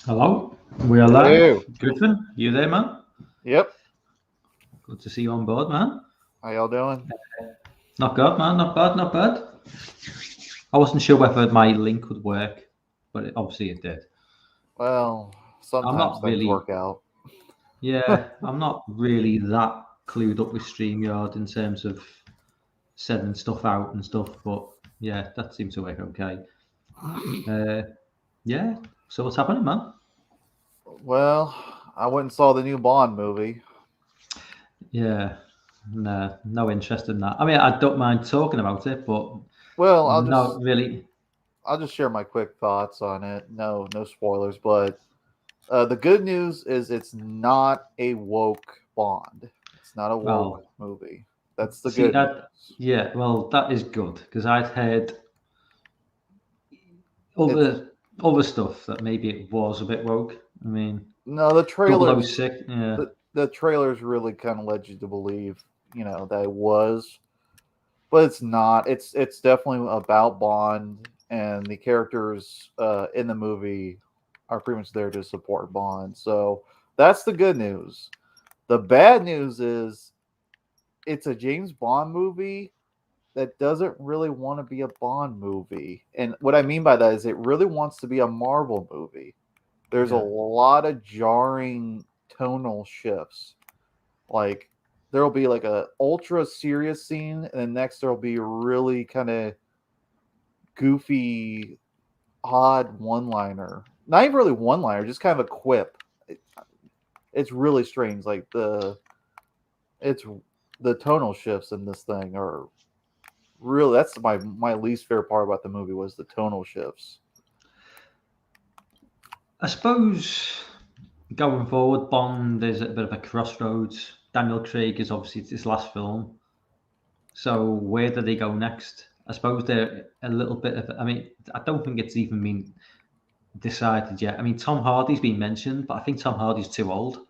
Hello, we are live. Hello. Griffin, you there, man? Yep. Good to see you on board, man. How y'all doing? Not good, man. Not bad, not bad. I wasn't sure whether my link would work, but obviously it did. Well, I'm sometimes not things really, work out. I'm not really that clued up with StreamYard in terms of sending stuff out and stuff, but yeah, that seems to work okay. Uh, yeah, so what's happening, man? Well, I went and saw the new Bond movie. Yeah, no interest in that. I mean, I don't mind talking about it, but Well, not really. I'll just share my quick thoughts on it. No spoilers, but the good news is it's not a woke Bond. It's not a woke Well, movie. That's the see good news. that, yeah, well, that is good because I'd heard It's other stuff that maybe it was a bit woke. I mean, no the double O trailers. six, yeah, The trailers really kind of led you to believe, that it was, but it's not. It's definitely about Bond, and the characters in the movie are pretty much there to support Bond. So that's the good news. The bad news is it's a James Bond movie that doesn't really want to be a Bond movie. And what I mean by that is it really wants to be a Marvel movie. There's a yeah, lot of jarring tonal shifts. Like there'll be like a ultra serious scene, and then next there'll be a really kind of goofy, odd one liner. Not even really one liner, just kind of a quip. It's really strange. It's the tonal shifts in this thing are really, that's my least favorite part about the movie was the tonal shifts. I suppose going forward, Bond is at a bit of a crossroads. Daniel Craig is obviously it's his last film, so where do they go next? I suppose they're a little bit of. I mean, I don't think it's even been decided yet. I mean, Tom Hardy's been mentioned, but I think Tom Hardy's too old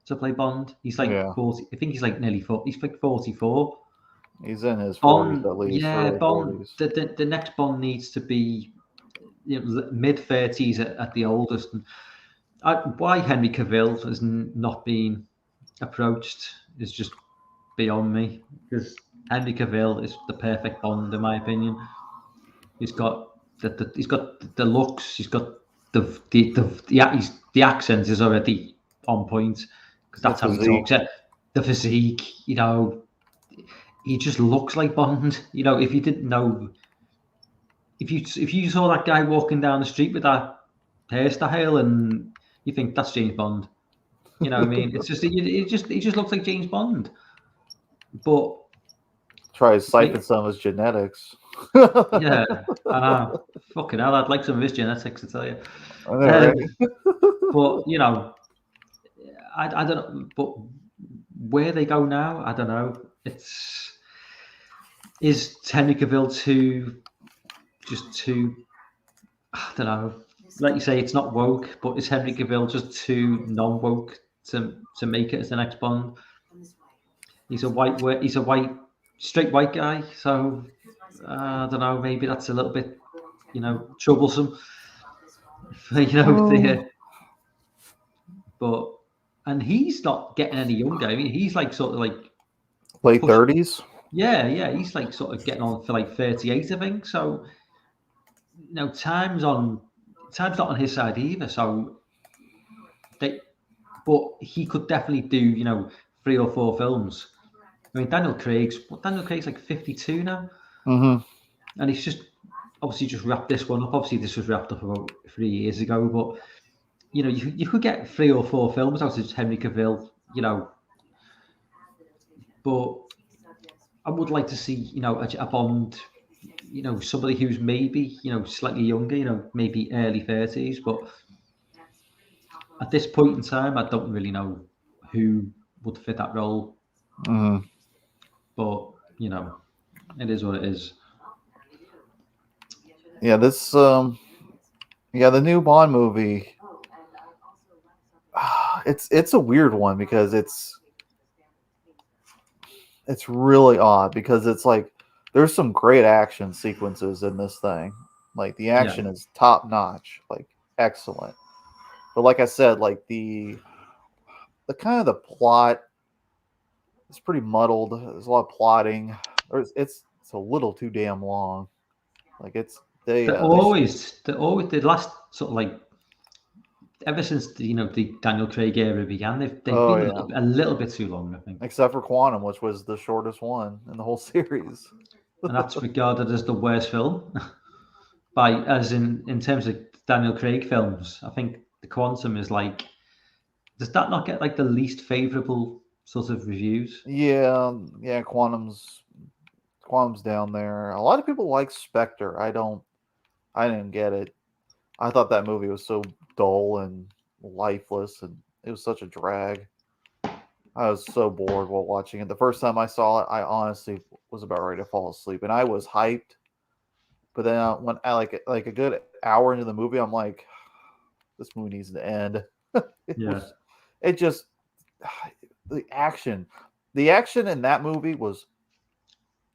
to play Bond. He's like Yeah, 40. I think he's like nearly 40. He's like 44. he's in his 40s Bond, at least, yeah, early Bond. 40s. The next Bond needs to be mid 30s at the oldest. And why Henry Cavill has not been approached is just beyond me because Henry Cavill is the perfect Bond in my opinion. He's got he's got the looks. He's got the accent is already on point because The that's how he talks. physique. The physique, he just looks like Bond. If you didn't know, if you saw that guy walking down the street with that hairstyle, and you think that's James Bond. You know what I mean? It's just he just looks like James Bond. But Try to siphon like, some of his genetics. yeah, I know. Fucking hell, I'd like some of his genetics to tell you. I know, Um, right? but I don't know. But where they go now, I don't know. Is Henry Cavill too? I don't know. Like you say, it's not woke, but is Henry Cavill just too non-woke to make it as the next Bond? He's a white, straight white guy. So I don't know. Maybe that's a little bit, troublesome. Oh. But and he's not getting any younger. I mean, he's like sort of like Late push. 30s. Yeah. He's like sort of getting on for like 38, I think. So time's not on his side either. So they, but he could definitely do 3 or 4 films. I mean, Daniel Craig's like 52 now, Mm-hmm. and he's just obviously just wrapped this one up. Obviously, this was wrapped up about 3 years ago, but you could get 3 or 4 films out of Henry Cavill, but I would like to see, a Bond, somebody who's maybe, slightly younger, maybe early 30s. But at this point in time, I don't really know who would fit that role. Mm-hmm. But, it is what it is. Yeah, the new Bond movie. It's a weird one because it's really odd because it's like there's some great action sequences in this thing. Like the Yeah. action is top notch, like excellent. But like I said, like the kind of the plot is pretty muddled. There's a lot of plotting. It's a little too damn long. Like it's the last sort of like ever since the Daniel Craig era began, they've oh been yeah, a little bit too long, I think, except for Quantum, which was the shortest one in the whole series. and that's regarded as the worst film as in terms of Daniel Craig films. I think the Quantum is like, does that not get like the least favorable sort of reviews? Yeah, yeah, Quantum's down there. A lot of people like Spectre. I didn't get it. I thought that movie was so dull and lifeless, and it was such a drag. I was so bored while watching it. The first time I saw it, I honestly was about ready to fall asleep, and I was hyped. But then when I like a good hour into the movie, I'm like, this movie needs to end. Yeah. It just the action in that movie was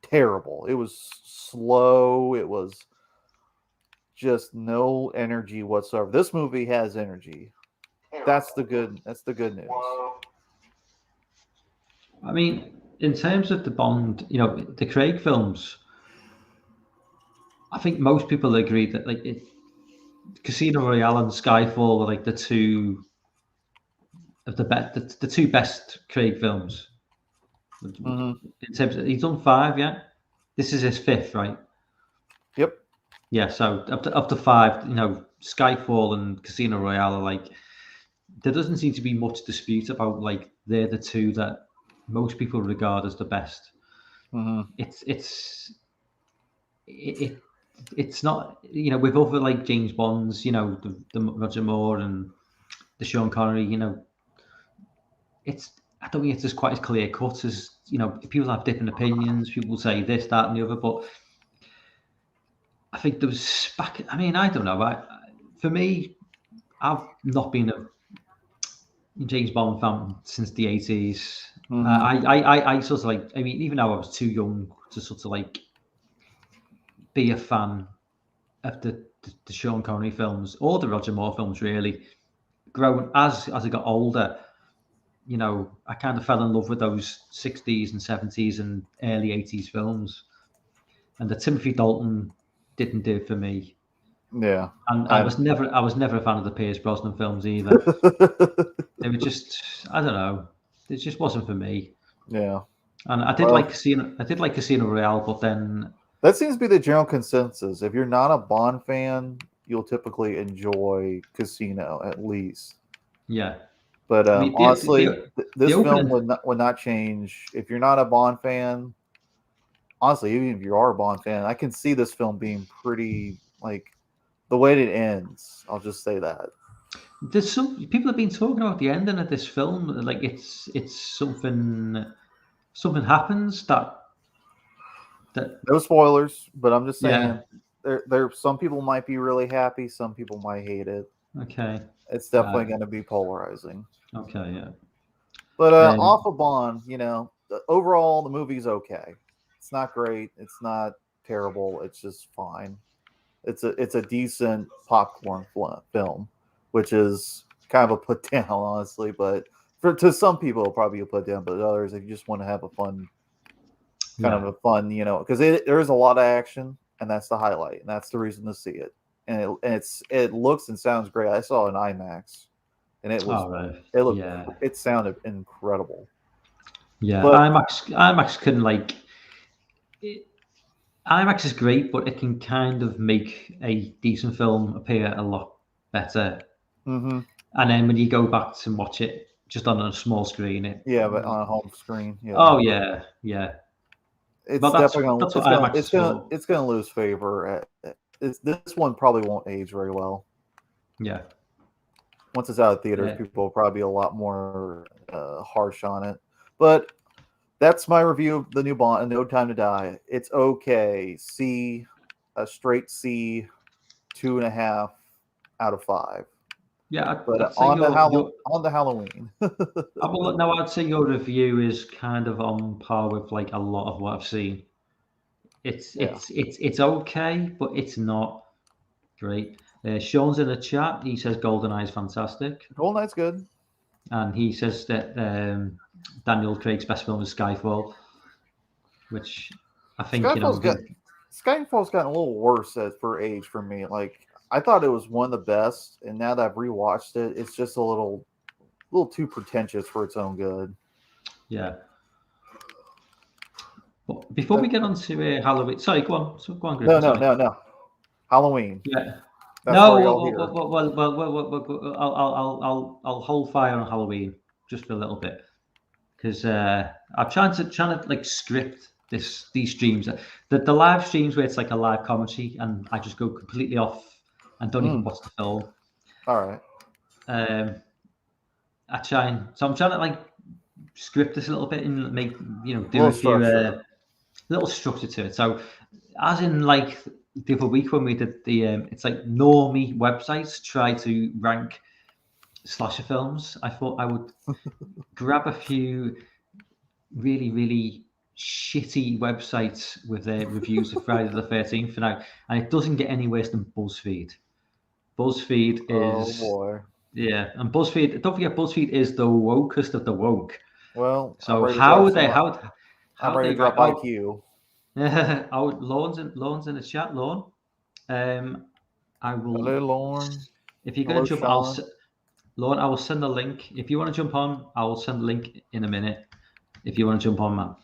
terrible. It was slow. It was just no energy whatsoever. This movie has energy. That's the good news. I mean, in terms of the Bond, the Craig films, I think most people agree that Casino Royale and Skyfall are like the two of the two best Craig films. Mm-hmm. In terms of, he's done 5, yeah. This is his 5th, right? Yep. Yeah. So up to 5, Skyfall and Casino Royale are like, there doesn't seem to be much dispute about like they're the two that most people regard as the best. Mm-hmm. It's not, with other like James Bonds, the Roger Moore and the Sean Connery, I don't think it's just quite as clear cut as, people have different opinions. People say this, that, and the other, but I think there was I don't know. For me, I've not been a James Bond fan since the 80s. Mm-hmm. I sort of like, I mean, even though I was too young to sort of like be a fan of the Sean Connery films or the Roger Moore films, really. Growing as I got older, I kind of fell in love with those 60s and 70s and early 80s films. And the Timothy Dalton didn't do it for me. Yeah. And I was never a fan of the Pierce Brosnan films either. They were just, I don't know. It just wasn't for me. Yeah. And I did like Casino Royale, but then that seems to be the general consensus. If you're not a Bond fan, you'll typically enjoy Casino at least. Yeah. But honestly, this film would not change. If you're not a Bond fan, honestly, even if you are a Bond fan, I can see this film being pretty, like, the way it ends. I'll just say that. There's some people have been talking about the ending of this film, like it's something happens that no spoilers, but I'm just saying yeah. there some people might be really happy, some people might hate it. Okay. It's definitely going to be polarizing. Okay, yeah. But off of Bond, overall the movie's okay. It's not great. It's not terrible. It's just fine. It's a decent popcorn film, which is kind of a put down, honestly. But to some people, it'll probably be a put down. But others, if you just want to have a fun, because there is a lot of action, and that's the highlight, and that's the reason to see it. And it looks and sounds great. I saw it in IMAX, and it was it sounded incredible. Yeah, but IMAX can IMAX is great, but it can kind of make a decent film appear a lot better. Mm-hmm. And then when you go back and watch it just on a small screen, but on a home screen, yeah. Oh yeah. It's definitely it's gonna lose favor. This one probably won't age very well. Yeah. Once it's out of theaters, people will probably be a lot more harsh on it. But that's my review of the new Bond, No Time to Die. It's okay. A straight C, 2.5 out of 5. Yeah, but on the Halloween. I'd say your review is kind of on par with like a lot of what I've seen. It's okay, but it's not great. Sean's in the chat. He says GoldenEye is fantastic, Golden Knight's good. and he says that Daniel Craig's best film is Skyfall, which I think Skyfall's gotten a little worse for age for me. Like I thought it was one of the best, and now that I've rewatched it, it's just a little too pretentious for its own good. Yeah. But before we get on to Halloween, sorry, go on. So go on, Griffin. No. Halloween. Yeah. That's I'll hold fire on Halloween just for a little bit because I'm trying to like script these streams. The live streams where it's like a live commentary and I just go completely off and don't even watch the film. All right. I'm trying to like script this a little bit and make do a little structure to it. So, as in like the other week when we did the it's like normie websites try to rank slasher films. I thought I would grab a few really, really shitty websites with their reviews of Friday the 13th now, and it doesn't get any worse than BuzzFeed. BuzzFeed is and BuzzFeed. Don't forget, BuzzFeed is the wokest of the woke. Well, so how they drop IQ. Lorne's in the chat. Lorne, I will. Hello, Lorne. If you're going to jump, Lorne, I will send the link. If you want to jump on, I will send the link in a minute. If you want to jump on, man.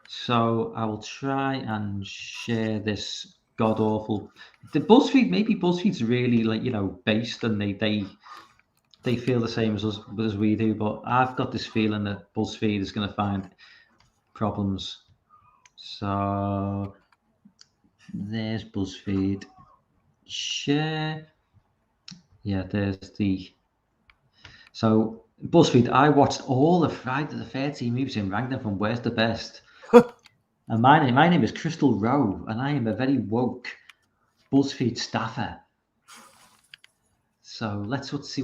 So I will try and share this god awful. The BuzzFeed, maybe BuzzFeed's really like based, and they feel the same as us as we do. But I've got this feeling that BuzzFeed is going to find problems. So there's BuzzFeed. Share. Yeah, there's the. So BuzzFeed, I watched all the Friday the 13th movies and ranked them from worst to best. And my name is Crystal Rowe, and I am a very woke BuzzFeed staffer. So let's see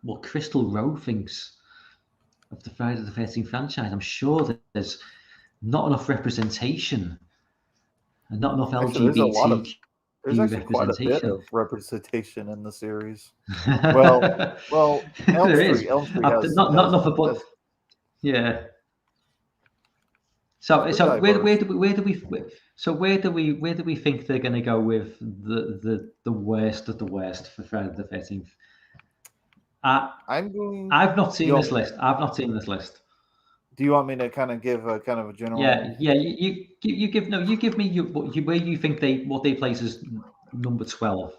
what Crystal Rowe thinks of the Friday the 13th franchise. I'm sure that there's not enough representation and not enough LGBT. There's actually quite a bit of representation in the series. Well, Elm Street has not enough about. Yeah. So where do we think they're going to go with the worst of the worst for Friday the 13th? I've not seen this list. Do you want me to kind of give a general? Yeah. You give me where you think what they place as number 12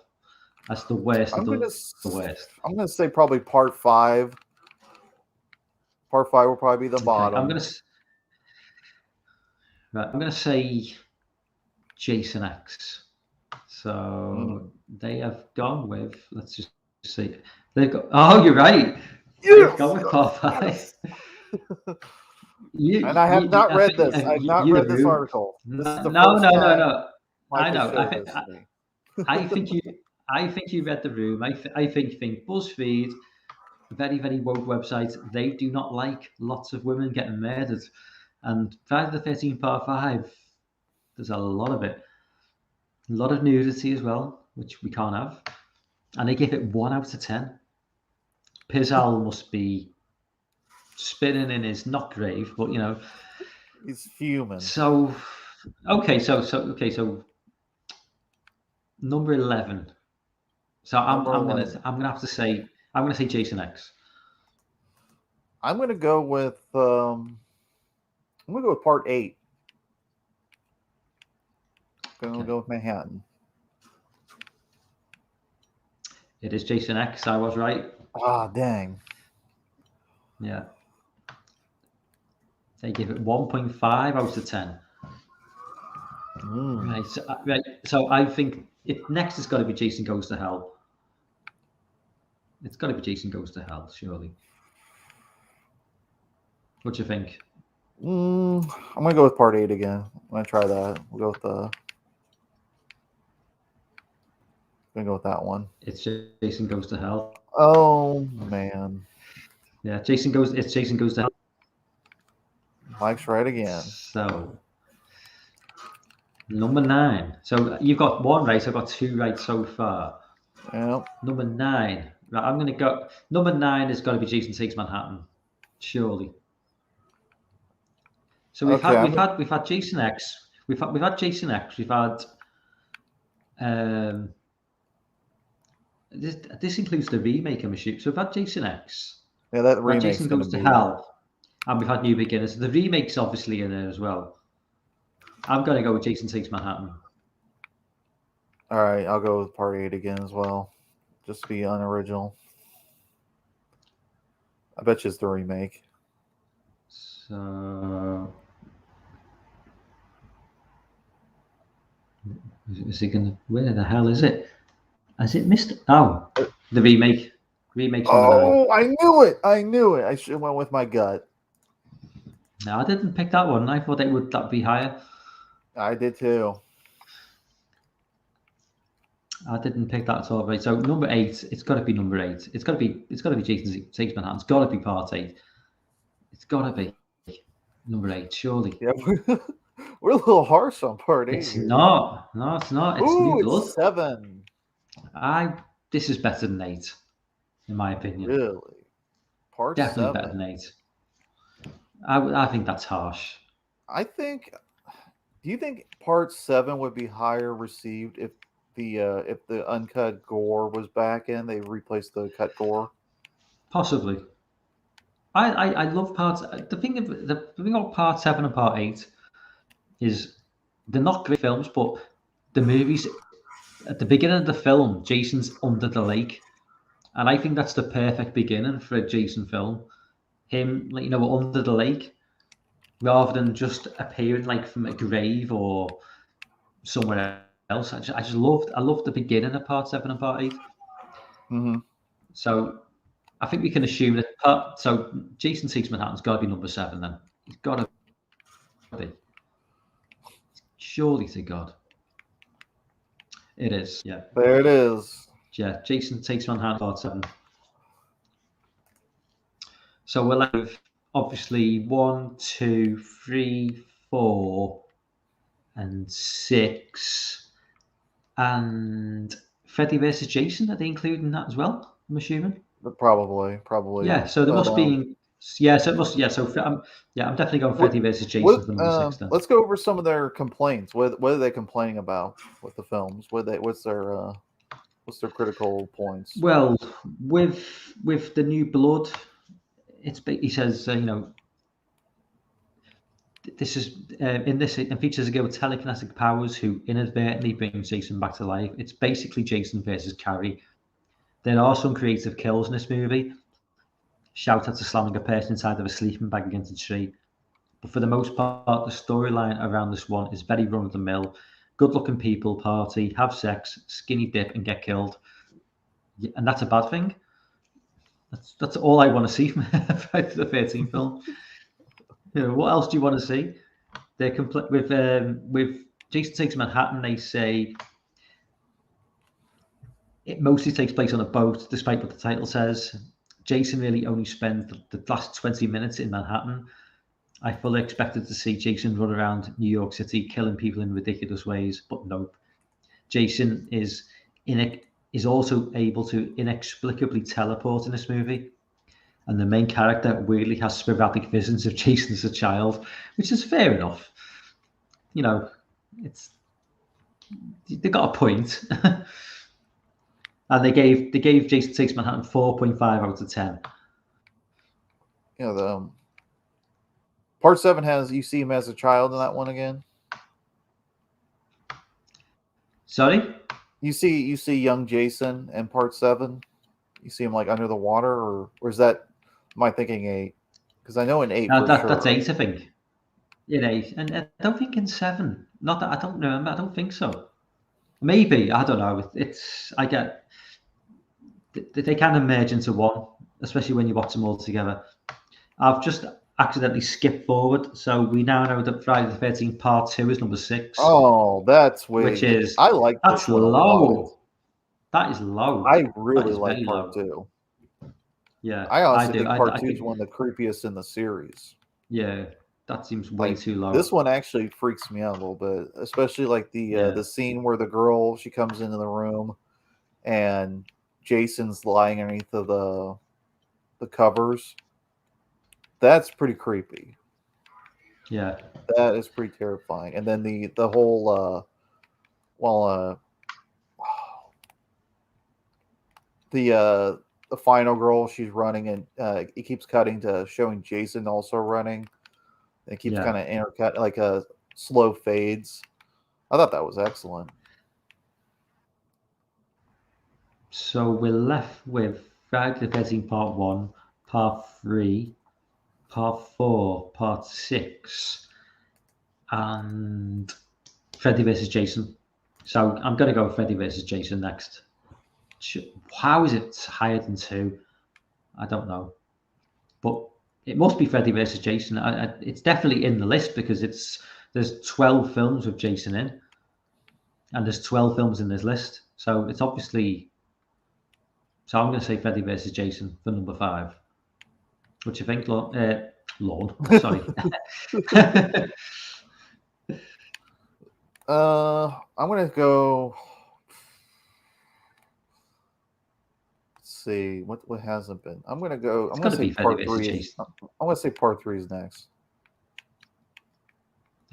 as the worst of the worst. I'm going to say probably part 5. Part 5 will probably be the bottom. I'm going to say Jason X. So they have gone with. Let's just see. They've got. Oh, you're right. They've gone with part 5. And I have not read this. I've not read this article. This is the no. I know. I think you read the room. I think BuzzFeed, very, very woke website. They do not like lots of women getting murdered, and Friday the 13th Part 5. There's a lot of it, a lot of nudity as well, which we can't have. And they give it 1 out of 10. Pizzal must be spinning in his knock grave, but he's fuming. So number 11. So I'm gonna have to say Jason X. I'm gonna go with part 8. Go with Manhattan. It is Jason X. I was right. Ah, dang. Yeah. They give it 1.5 out of 10. Right. So I think next has got to be Jason Goes to Hell. It's got to be Jason Goes to Hell, surely. What do you think? I'm going to go with part 8 again. I'm going to try that. We'll go with that one. It's Jason Goes to Hell. Oh, man. Yeah, Jason Goes to Hell. Mike's right again. So Number 9. So you've got 1 right. I've got 2 right so far. Yeah. Number 9. Right, I'm going to go. Number 9 has got to be Jason Takes Manhattan, surely. So we've had Jason X. We've had Jason X. We've had this includes the remake, I'm assuming. So we've had Jason X. Yeah, that We've had remake's Jason gonna Goes to be. Hell, and we've had New Beginners. The remake's obviously in there as well. I'm going to go with Jason Takes Manhattan. All right, I'll go with Part 8 again as well, just to be unoriginal. I bet you it's the remake. So is it gonna? Where the hell is it? Has it missed? Oh, the remake. Remake's number 9. Oh, I knew it! I knew it! I should have went with my gut. No, I didn't pick that one. I thought that'd be higher. I did too. I didn't pick that at all. Right. So number 8. It's got to be number 8. It's got to be Jason Takes Manhattan. It's got to be Part 8. It's got to be number 8. Surely. Yeah, we're a little harsh on Part 8. It's here. not. No, it's not. It's Ooh, New Blood. it's 7. This is better than 8, in my opinion. Really? Part Definitely 7. better than 8. I think that's harsh. I think. Do you think Part 7 would be higher received if the uncut gore was back in? They replaced the cut gore. Possibly. I love parts. The thing about Part 7 and Part 8 is they're not great films, but the movies at the beginning of the film, Jason's under the lake, and I think that's the perfect beginning for a Jason film. Him, under the lake, rather than just appearing like from a grave or somewhere else. I love the beginning of Part 7 and Part 8. Mm-hmm. So I think we can assume that. So Jason Takes Manhattan's got to be number 7 then. It's got to be. Surely to God. It is. Yeah. There it is. Yeah. Jason Takes Manhattan Part 7. So we'll have obviously 1, 2, 3, 4, and 6, and Freddy versus Jason. Are they including that as well? I'm assuming. Probably. Yeah. So there must be. Yeah. So it must. Yeah. So I'm definitely going Freddy versus Jason for number 6. Then. Let's go over some of their complaints. What are they complaining about with the films? What's their critical points? Well, with the New Blood, he says this is in this it features a girl with telekinetic powers who inadvertently brings Jason back to life. It's basically Jason versus Carrie. There are some creative kills in this movie. Shout out to slamming a person inside of a sleeping bag against a tree. But for the most part, the storyline around this one is very run-of-the-mill. Good-looking people party, have sex, skinny dip, and get killed. And that's a bad thing. That's all I want to see from Friday the 13th film. What else do you want to see? They're with Jason Takes Manhattan. They say it mostly takes place on a boat, despite what the title says. Jason really only spends the last 20 minutes in Manhattan. I fully expected to see Jason run around New York City, killing people in ridiculous ways, but nope. Jason is also able to inexplicably teleport in this movie. And the main character weirdly has sporadic visions of Jason as a child, which is fair enough. They got a point. And they gave Jason Takes Manhattan 4.5 out of 10. The Part 7 has you see him as a child in that one again. Sorry? You see young Jason in Part 7. You see him like under the water, or is that? Am I thinking 8? Because I know in 8. No, that's 8, I think. In 8, and I don't think in 7. Not that I don't remember. I don't think so. Maybe, I don't know. They kind of merge into one, especially when you watch them all together. I've just accidentally skipped forward, so we now know that Friday the 13th Part 2 is number 6. Oh, that's weird. Which is I like that's low. That is low. I really like Part 2. Yeah, I honestly think Part 2 is one of the creepiest in the series. Yeah, That seems way Like, too low. this one actually freaks me out a little bit, especially like the scene where the girl, she comes into the room and Jason's lying underneath of the covers. That's pretty creepy. Yeah. That is pretty terrifying. And then the whole the final girl, she's running, and it keeps cutting to showing Jason also running. It keeps kind of intercut, like slow fades. I thought that was excellent. So we're left with Friday the 13th Part 1, Part 3, Part 4, Part 6, and Freddy vs. Jason. So I'm going to go Freddy vs. Jason next. How is it higher than 2? I don't know. But it must be Freddy vs. Jason. It's definitely in the list because there's 12 films with Jason in. And there's 12 films in this list. So it's obviously... So I'm going to say Freddy vs. Jason for number 5. What do you think, Lord? Sorry. I'm going to go... see what hasn't been. I'm gonna go. I'm gonna say part 3. I'm gonna say part 3 is next.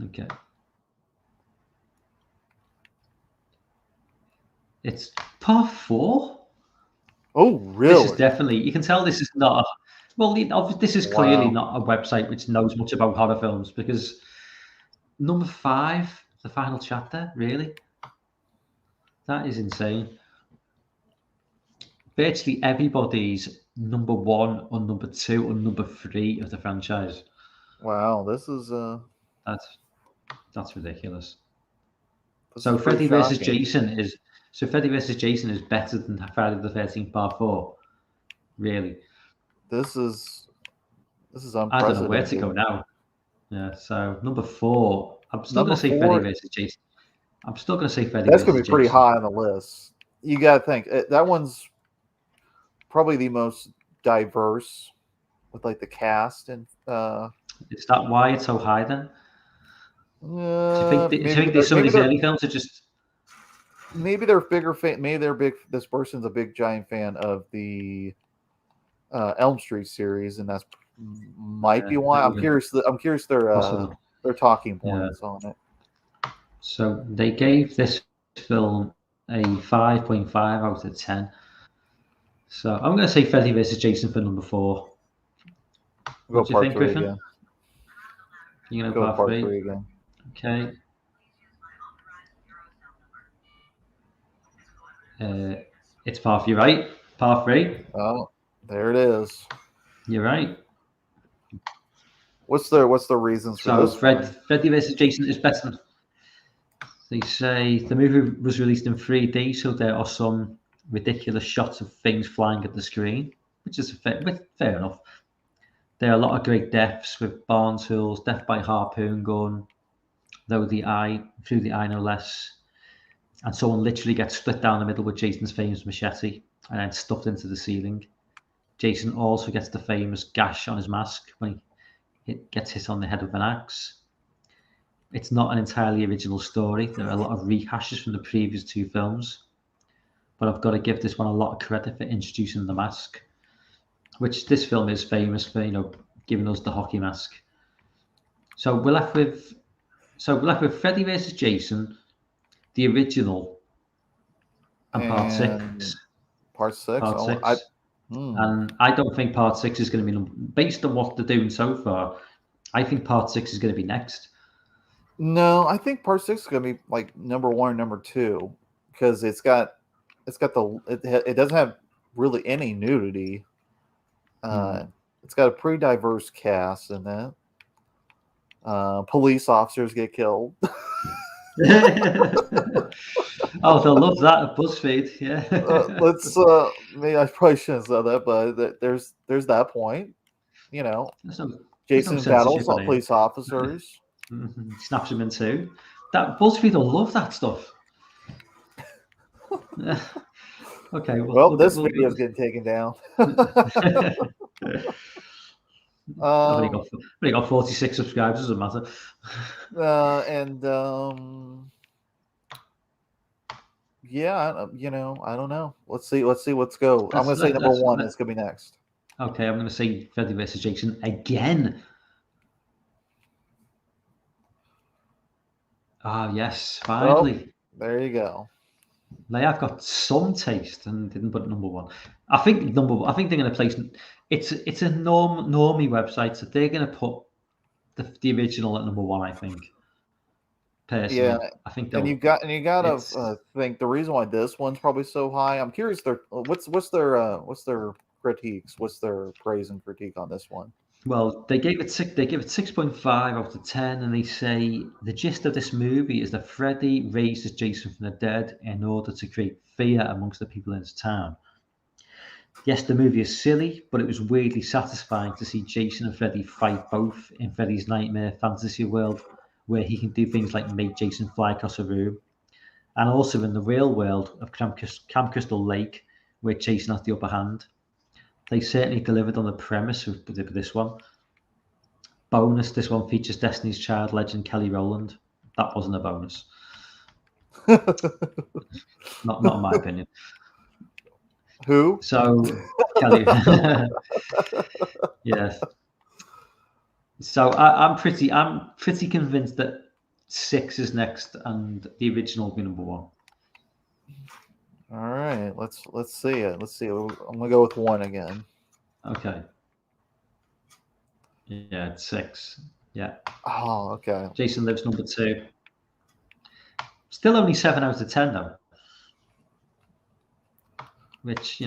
Okay. It's part 4. Oh, really? This is definitely. You can tell this is not. This is clearly not a website which knows much about horror films because number 5, the final chapter. Really, that is insane. Virtually everybody's number 1 or number 2 or number 3 of the franchise. Wow, this is that's ridiculous. So Freddy vs. Jason is better than Friday the 13th Part 4. Really? This is unprecedented. I don't know where to go now. Yeah. So number 4, I'm still going to say Freddy vs. Jason. I'm still going to say Freddy. That's going to be pretty high on the list. You got to think that one's probably the most diverse with like the cast and. Is that why it's so high then? Do you think some of these early films are just? Maybe they're bigger fan. Maybe they're big. This person's a big giant fan of the Elm Street series, and that's might be why. I'm curious. I'm curious their talking points on it. So they gave this film a 5.5 out of 10. So I'm going to say Freddy vs. Jason for number 4. What do you think, Griffin? Again. You're going to go part 3 again. Okay. It's part 3, right? Part 3. Oh, there it is. You're right. What's the reasons for this? Freddy vs. Jason is better. They say the movie was released in 3D, so there are some ridiculous shots of things flying at the screen, which is fair enough. There are a lot of great deaths with barn tools, death by harpoon gun, through the eye no less. And someone literally gets split down the middle with Jason's famous machete and then stuffed into the ceiling. Jason also gets the famous gash on his mask when he gets hit on the head with an axe. It's not an entirely original story. There are a lot of rehashes from the previous 2 films. But I've got to give this one a lot of credit for introducing the mask, which this film is famous for, giving us the hockey mask. So we're left with Freddy vs. Jason, the original, and part 6. Part 6. Part 6. And I don't think part 6 is going to be based on what they're doing so far. I think part 6 is going to be next. No, I think part 6 is going to be like number 1 or number 2 because it doesn't have really any nudity. It's got a pretty diverse cast in that. Police officers get killed. Oh, they'll love that at BuzzFeed. Yeah. Maybe I probably shouldn't have said that, but there's that point. Jason battles on police officers. Snaps them in 2. That BuzzFeed will love that stuff. Okay. Well, this video is getting taken down. I've only got 46 subscribers. Doesn't matter. Yeah, I don't know. Let's see. Let's go. I'm gonna say number one. It's gonna be next. Okay, I'm gonna say Freddy vs. Jason again. Ah, yes, finally. Oh, there you go. They have got some taste and didn't put number one. I think they're going to place. It's a normie website, so they're going to put the original at number one. I think. Personally, Yeah, I think. And you gotta think the reason why this one's probably so high. I'm curious. What's their critiques? What's their praise and critique on this one? Well, they give it 6.5 out of 10, and they say the gist of this movie is that Freddy raises Jason from the dead in order to create fear amongst the people in his town. Yes, the movie is silly, but it was weirdly satisfying to see Jason and Freddy fight both in Freddy's nightmare fantasy world, where he can do things like make Jason fly across a room, and also in the real world of Camp Crystal Lake, where Jason has the upper hand. They certainly delivered on the premise of this one. Bonus, this one features Destiny's Child legend Kelly Rowland. That wasn't a bonus. not in my opinion. Who? So Kelly. Yes. So I'm pretty convinced that 6 is next and the original will be number one. All right, let's see it. Let's see. I'm gonna go with 1 again. Okay. Yeah, it's 6. Yeah. Oh, okay. Jason Lives number 2. Still only 7 out of 10 though, which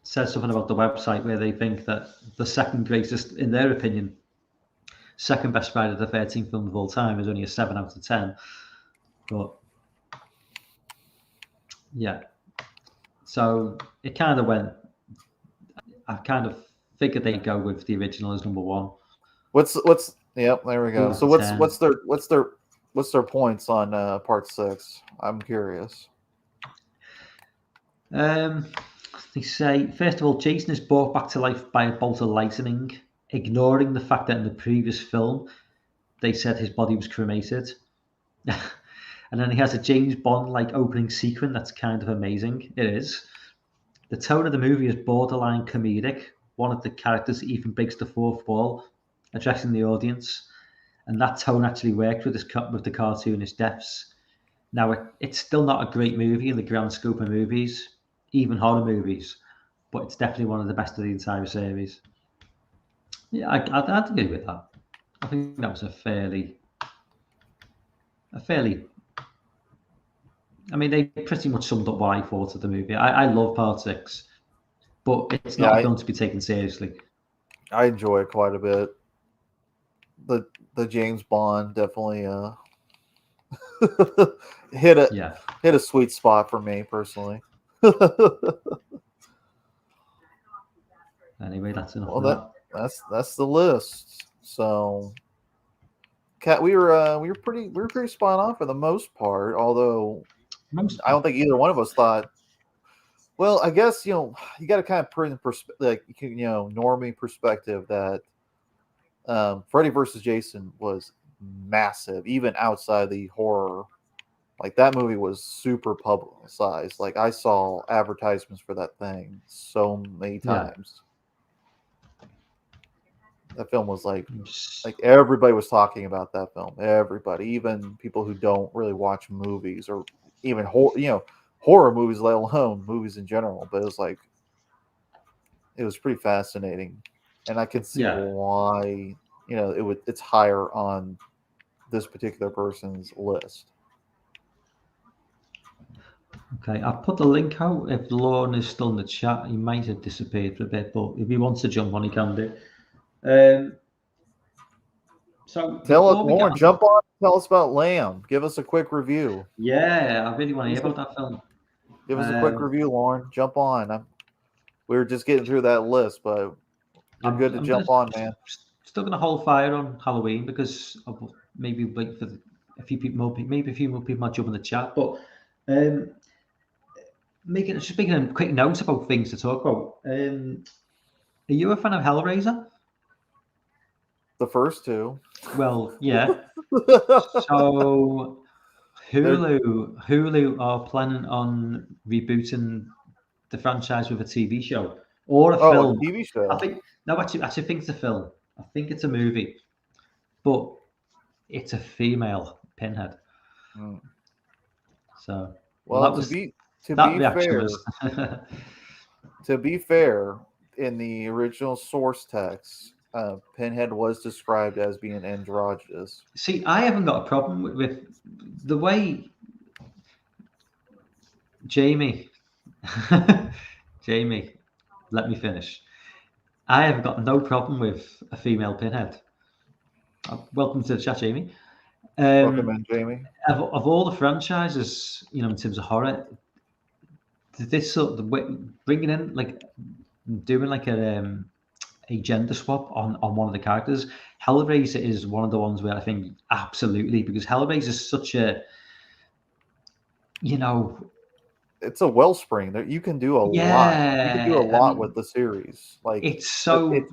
says something about the website where they think that the second greatest, in their opinion, second best Friday the 13th film of all time is only a 7 out of 10. But yeah, so it kind of went. I kind of figured they'd go with the original as number one. Yep, there we go. So what's their points on part 6? I'm curious. They say, first of all, Jason is brought back to life by a bolt of lightning, ignoring the fact that in the previous film they said his body was cremated. And then he has a James Bond-like opening sequence that's kind of amazing. It is. The tone of the movie is borderline comedic. One of the characters even breaks the fourth wall, addressing the audience. And that tone actually worked with the cartoonish deaths. Now, it's still not a great movie in the grand scope of movies, even horror movies, but it's definitely one of the best of the entire series. Yeah, I'd agree with that. I think that was a fairly. I mean, they pretty much summed up what I thought of the movie. I love part 6, but it's not going to be taken seriously. I enjoy it quite a bit. The James Bond definitely hit a sweet spot for me personally. Anyway, that's enough. Well, that's the list. So, Kat, we were pretty spot on for the most part. Although I don't think either one of us thought. Well, I guess you got to kind of put in normie perspective that Freddy vs. Jason was massive, even outside the horror. Like that movie was super publicized. Like I saw advertisements for that thing so many times. Yeah. That film was like everybody was talking about that film. Everybody, even people who don't really watch movies or even horror movies, let alone movies in general. But it was pretty fascinating, and I can see why it's higher on this particular person's list. Okay, I'll put the link out. If Lauren is still in the chat, he might have disappeared for a bit, but if he wants to jump on, he can do. So Lauren, jump on. Tell us about Lamb. Give us a quick review. Yeah, I really want to hear about that film. Give us a quick review, Lauren. Jump on. We were just getting through that list, but you're good to jump on, man. Still going to hold fire on Halloween because I'll maybe wait for a few more people might jump in the chat. But making a quick note about things to talk about. Are you a fan of Hellraiser? The first two. Well, yeah. So Hulu are planning on rebooting the franchise with a TV show or a Oh, a film. TV I show. think no, actually, I think it's a film. I think it's a movie, but it's a female Pinhead. Mm. So, well, Well, to that be reaction fair, was. in the original source text, Pinhead was described as being androgynous. See, I haven't got a problem with the way Jamie. Jamie, let me finish. I have got no problem with a female Pinhead. Welcome to the chat, Jamie. Welcome in, Jamie. Of all the franchises, in terms of horror, this sort of bringing in doing like a gender swap on one of the characters. Hellraiser is one of the ones where I think absolutely, because Hellraiser is such a, it's a wellspring. You can do a lot. You can do a yeah, I lot with mean, the series. Like it's so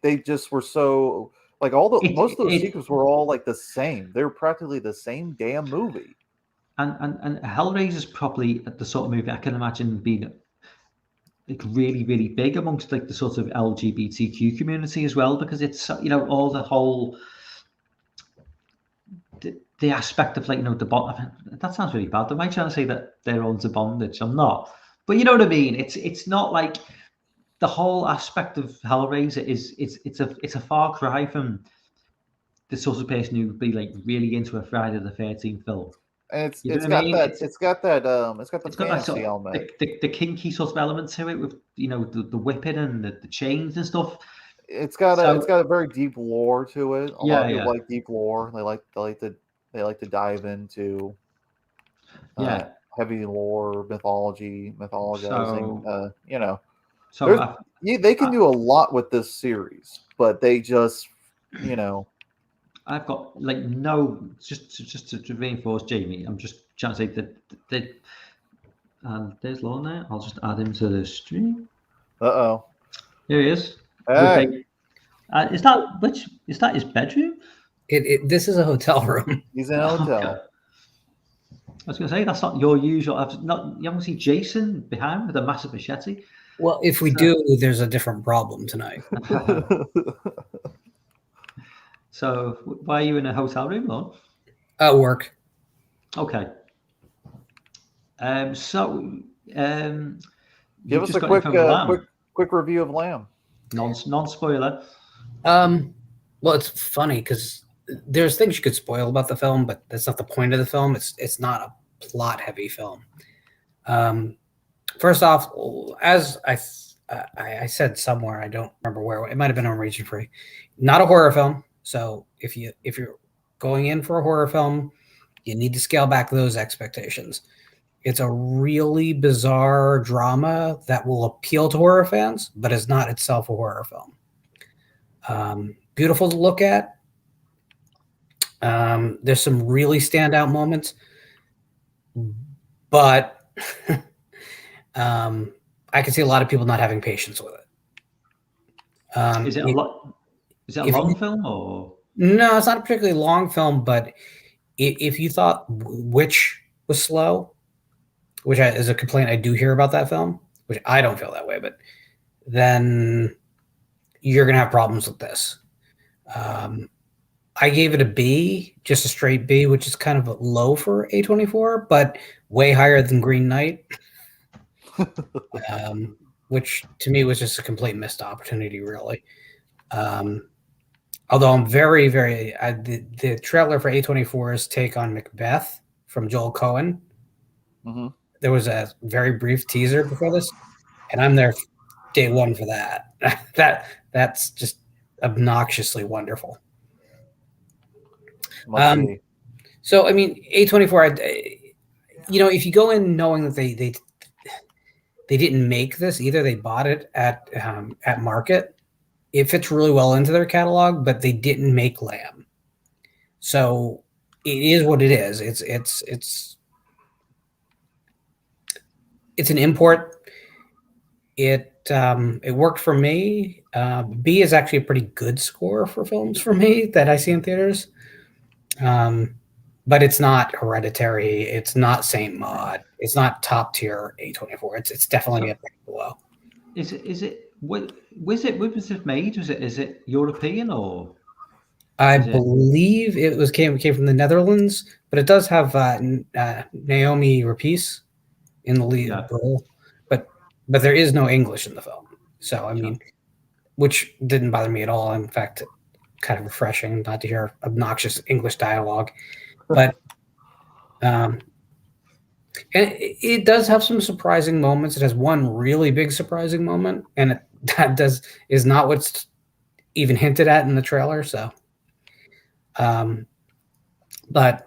they just were so like most of those it sequels were all like the same. They were practically the same damn movie. and Hellraiser is probably the sort of movie I can imagine being like really really big amongst like the sort of LGBTQ community as well, because it's all the whole the aspect of the bond. That sounds really bad. Am I trying to say that they're under bondage? I'm not, but you know what I mean. It's not like the whole aspect of Hellraiser is it's a far cry from the sort of person who would be like really into a Friday the 13th film. And You know what I mean? it's got the It's got that fantasy sort of element. the kinky sort of element to it with the whipping and the chains and stuff. It's So got a very deep lore to it. A lot yeah, of people yeah, like deep lore. They like to dive into yeah. heavy lore, mythologizing. So so There's they can do a lot with this series, but they just I've got like no just to reinforce Jamie. I'm just trying to say that and there's Lorne there. I'll just add him to the stream. Uh-oh. Here he is. Hey. Is that his bedroom? This is a hotel room. He's in a hotel. Okay. I was going to say that's not your usual. You haven't seen Jason behind with a massive machete. Well, if we do, there's a different problem tonight. So why are you in a hotel room, Lorne? Work. Okay. Give us a quick review of Lamb. Non-spoiler. Well, it's funny because there's things you could spoil about the film, but that's not the point of the film. It's not a plot-heavy film. First off, as I said somewhere, I don't remember where, it might have been on Region Free, not a horror film. So if you're going in for a horror film, you need to scale back those expectations. It's a really bizarre drama that will appeal to horror fans, but is not itself a horror film. Beautiful to look at. There's some really standout moments, but I can see a lot of people not having patience with it. Is it a long film or? No, it's not a particularly long film, but if you thought Witch was slow, which is a complaint I do hear about that film, which I don't feel that way, but then you're going to have problems with this. I gave it a B, just a straight B, which is kind of low for A24, but way higher than Green Knight, which to me was just a complete missed opportunity, really. Although I'm very, very the trailer for A24's take on Macbeth from Joel Cohen. Mm-hmm. There was a very brief teaser before this, and I'm there day one for that. That's just obnoxiously wonderful. So I mean, A24, if you go in knowing that they didn't make this either, they bought it at market. It fits really well into their catalog, but they didn't make Lamb. So it is what it is. It's an import. It it worked for me. B is actually a pretty good score for films for me that I see in theaters. But it's not Hereditary. It's not Saint Maud. It's not top tier A24. It's definitely a bit below. Is it what was it made? Is it European or? I believe it came from the Netherlands, but it does have Naomi Rapace in the lead role, but there is no English in the film. So I mean, which didn't bother me at all. In fact, kind of refreshing not to hear obnoxious English dialogue. But and it does have some surprising moments. It has one really big surprising moment, and that is not what's even hinted at in the trailer. So, but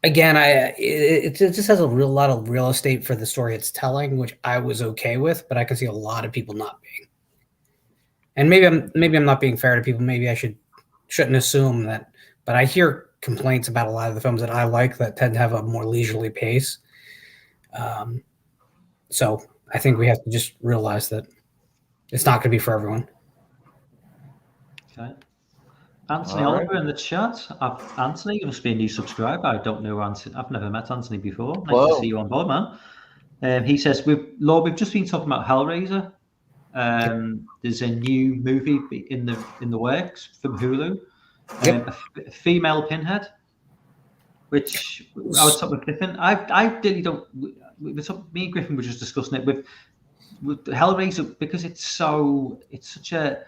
again, it just has a lot of real estate for the story it's telling, which I was okay with, but I can see a lot of people not being. And maybe I'm not being fair to people. Maybe I shouldn't assume that, but I hear complaints about a lot of the films that I like that tend to have a more leisurely pace. So I think we have to just realize that it's not going to be for everyone. Okay. Anthony Oliver in the chat. Anthony, you must be a new subscriber. I don't know Anthony. I've never met Anthony before. Nice to see you on board, man. He says, we've just been talking about Hellraiser. There's a new movie in the works from Hulu. A female Pinhead, which I was talking with Griffin. I really don't. Me and Griffin were just discussing it with Hellraiser because it's such a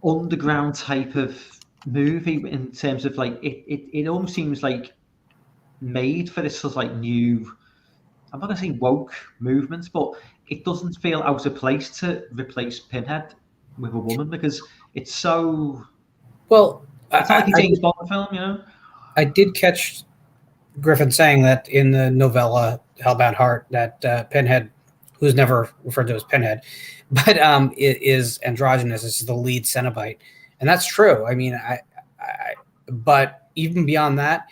underground type of movie in terms of like it almost seems like made for this sort of like new. I'm not gonna say woke movements, but it doesn't feel out of place to replace Pinhead with a woman because it's so. Well, it's not like a James Bond film, you know. I did catch Griffin saying that in the novella Hellbound Heart that Pinhead, who's never referred to as Pinhead, but is androgynous. Is the lead Cenobite, and that's true. I mean, but even beyond that,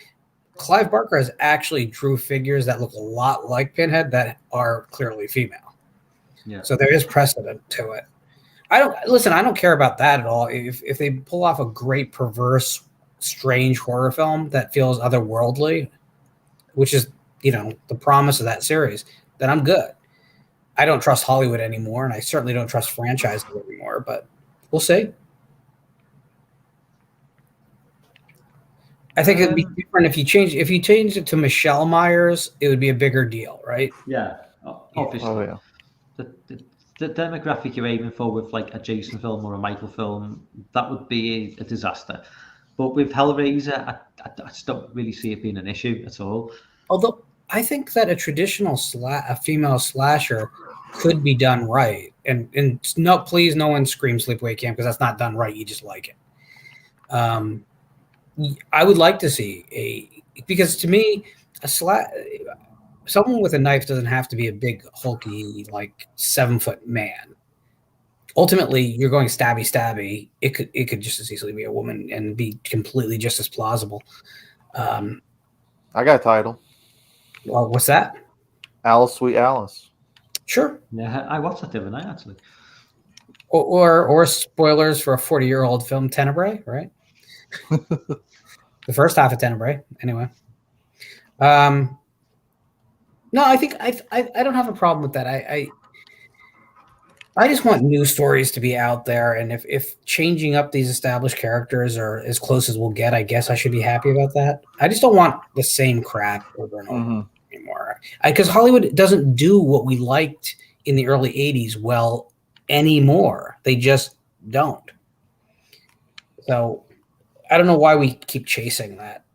Clive Barker has actually drew figures that look a lot like Pinhead that are clearly female. Yeah. So there is precedent to it. I don't care about that at all. If they pull off a great, perverse, strange horror film that feels otherworldly, which is, the promise of that series, then I'm good. I don't trust Hollywood anymore, and I certainly don't trust franchises anymore, but we'll see. I think it'd be different if you change it to Michelle Myers, it would be a bigger deal, right? Yeah, obviously. Oh, yeah. The demographic you're aiming for with like a Jason film or a Michael film, that would be a disaster. But with Hellraiser, I just don't really see it being an issue at all. Although I think that a traditional a female slasher could be done right. And no, please, no one scream Sleepaway Camp because that's not done right. You just like it. I would like to see because to me, someone with a knife doesn't have to be a big, hulky, like 7-foot man. Ultimately, you're going stabby. It could just as easily be a woman and be completely just as plausible. I got a title. Well, what's that? Alice, Sweet Alice. Sure. Yeah, I watched that the other night actually. Or spoilers for a 40-year-old film, Tenebrae, right? The first half of Tenebrae, anyway. No, I think I don't have a problem with that. I just want new stories to be out there, and if changing up these established characters are as close as we'll get, I guess I should be happy about that. I just don't want the same crap over and over anymore. Because Hollywood doesn't do what we liked in the early 80s well anymore. They just don't. So I don't know why we keep chasing that.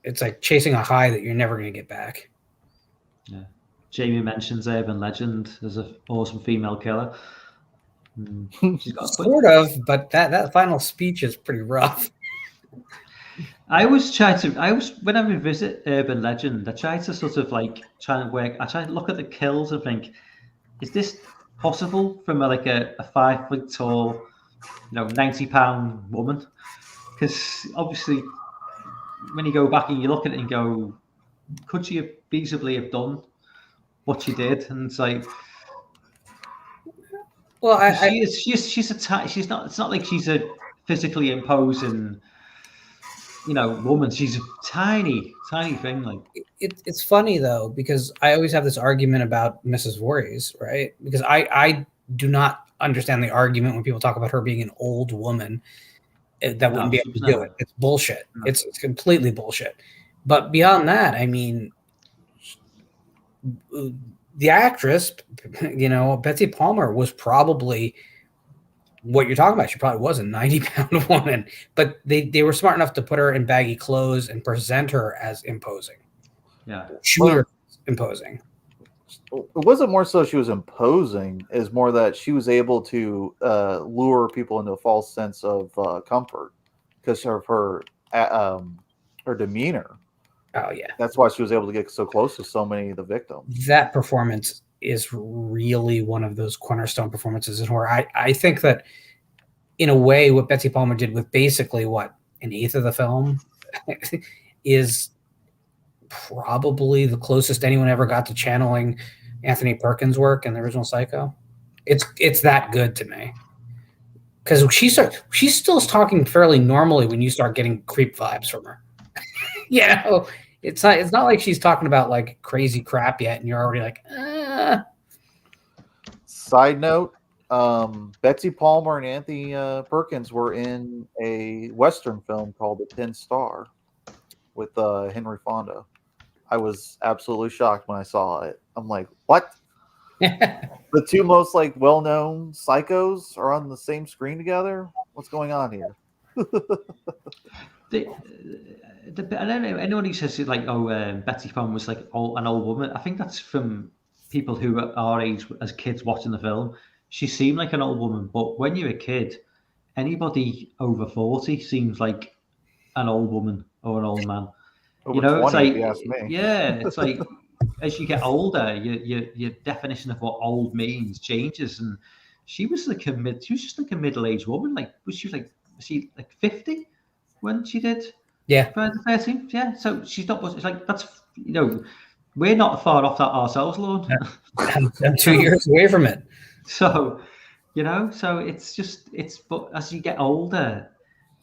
It's like chasing a high that you're never going to get back. Yeah. Jamie mentions Urban Legend as an awesome female killer. She's got sort of, but that final speech is pretty rough. I when I revisit Urban Legend, I try to sort of like I try to look at the kills and think, is this possible from a 5 foot tall, 90-pound woman? Because obviously, when you go back and you look at it and go, could she have feasibly have done what she did? And it's like, Well, She's a she's not. It's not like she's a physically imposing, woman. She's a tiny thing. Like it's funny though, because I always have this argument about Mrs. Voorhees, right? Because I do not understand the argument when people talk about her being an old woman that wouldn't be able to do it. It's bullshit. No. It's completely bullshit. But beyond that, I mean, the actress, Betsy Palmer was probably what you're talking about. She probably was a 90-pound woman, but they were smart enough to put her in baggy clothes and present her as imposing. Yeah. Shooter imposing. It wasn't more so she was imposing, is more that she was able to lure people into a false sense of comfort because of her demeanor. Oh yeah, that's why she was able to get so close to so many of the victims. That performance is really one of those cornerstone performances in horror. I think that in a way, what Betsy Palmer did with basically an eighth of the film is probably the closest anyone ever got to channeling Anthony Perkins' work in the original Psycho. It's that good to me, because she still talking fairly normally when you start getting creep vibes from her. It's not like she's talking about like crazy crap yet, and you're already like. Side note: Betsy Palmer and Anthony Perkins were in a Western film called The Tin Star with Henry Fonda. I was absolutely shocked when I saw it. I'm like, what? The two most well-known psychos are on the same screen together? What's going on here? I don't know. Anyone who says Betsy Palmer was an old woman, I think that's from people who are our age as kids watching the film. She seemed like an old woman, but when you're a kid, anybody over 40 seems like an old woman or an old man. Over 20, it's like, if you ask me. Yeah, it's like as you get older, your definition of what old means changes. And she was she was just like a middle-aged woman. Was she 50 when she did? Yeah. Friday the 13th. Yeah. So she's not. It's like that's we're not far off that ourselves, Lord. I'm 2 years away from it. So, so but as you get older,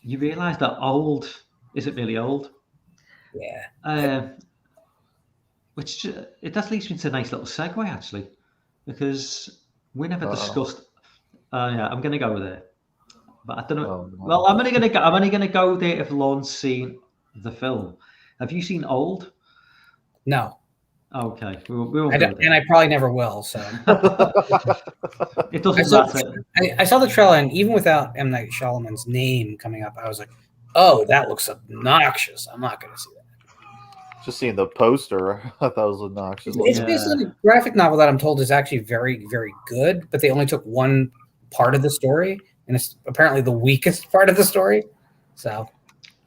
you realize that old isn't really old. Yeah. Which that leads me to a nice little segue actually, because we never discussed. Yeah, I'm going to go there, but I don't know. Oh, no. Well, I'm only going to go there if Lauren's seen the film. Have you seen Old? No. Okay, we and I probably never will. So it doesn't matter. I saw the trailer, and even without M. Night Shyamalan's name coming up, I was like, "Oh, that looks obnoxious. I'm not going to see that." Just seeing the poster, I thought it was obnoxious. It's based on a graphic novel that I'm told is actually very, very good, but they only took one part of the story, and it's apparently the weakest part of the story. So,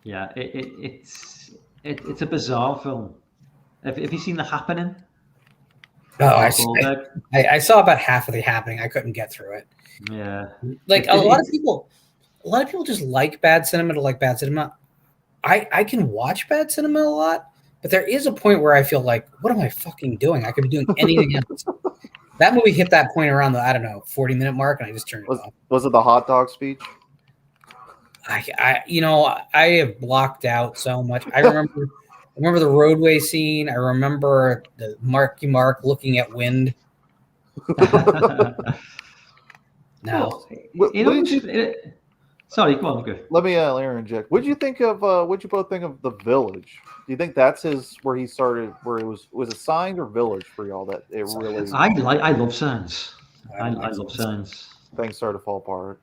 yeah, it's a bizarre film. Have you seen The Happening? Oh, I saw about half of The Happening. I couldn't get through it. Yeah, a lot of people just like bad cinema to like bad cinema. I can watch bad cinema a lot, but there is a point where I feel like, what am I fucking doing? I could be doing anything else. That movie hit that point around the 40-minute mark, and I just turned it off. Was it the hot dog speech? I have blocked out so much. I remember the roadway scene. I remember the Marky Mark looking at wind. No. Sorry, go on, go. Let me interject. What did you think of? What you both think of The Village? Do you think that's where he started? Where it was it Signs or Village for y'all? That it really. I love Signs. I love Signs. Things started to fall apart.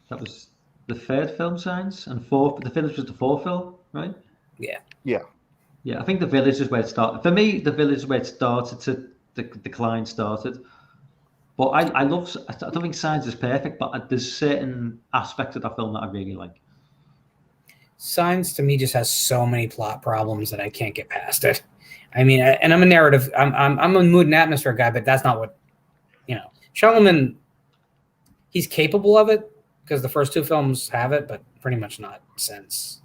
That was the third film, Signs, and fourth. The Village was the fourth film, right? Yeah. Yeah. Yeah, I think The Village is where it started. For me, The Village is where it started to the decline started. But I don't think Signs is perfect, but there's certain aspects of that film that I really like. Signs to me just has so many plot problems that I can't get past it. I mean, and I'm a narrative. I'm a mood and atmosphere guy, but that's not what Shyamalan. He's capable of it because the first two films have it, but pretty much not since.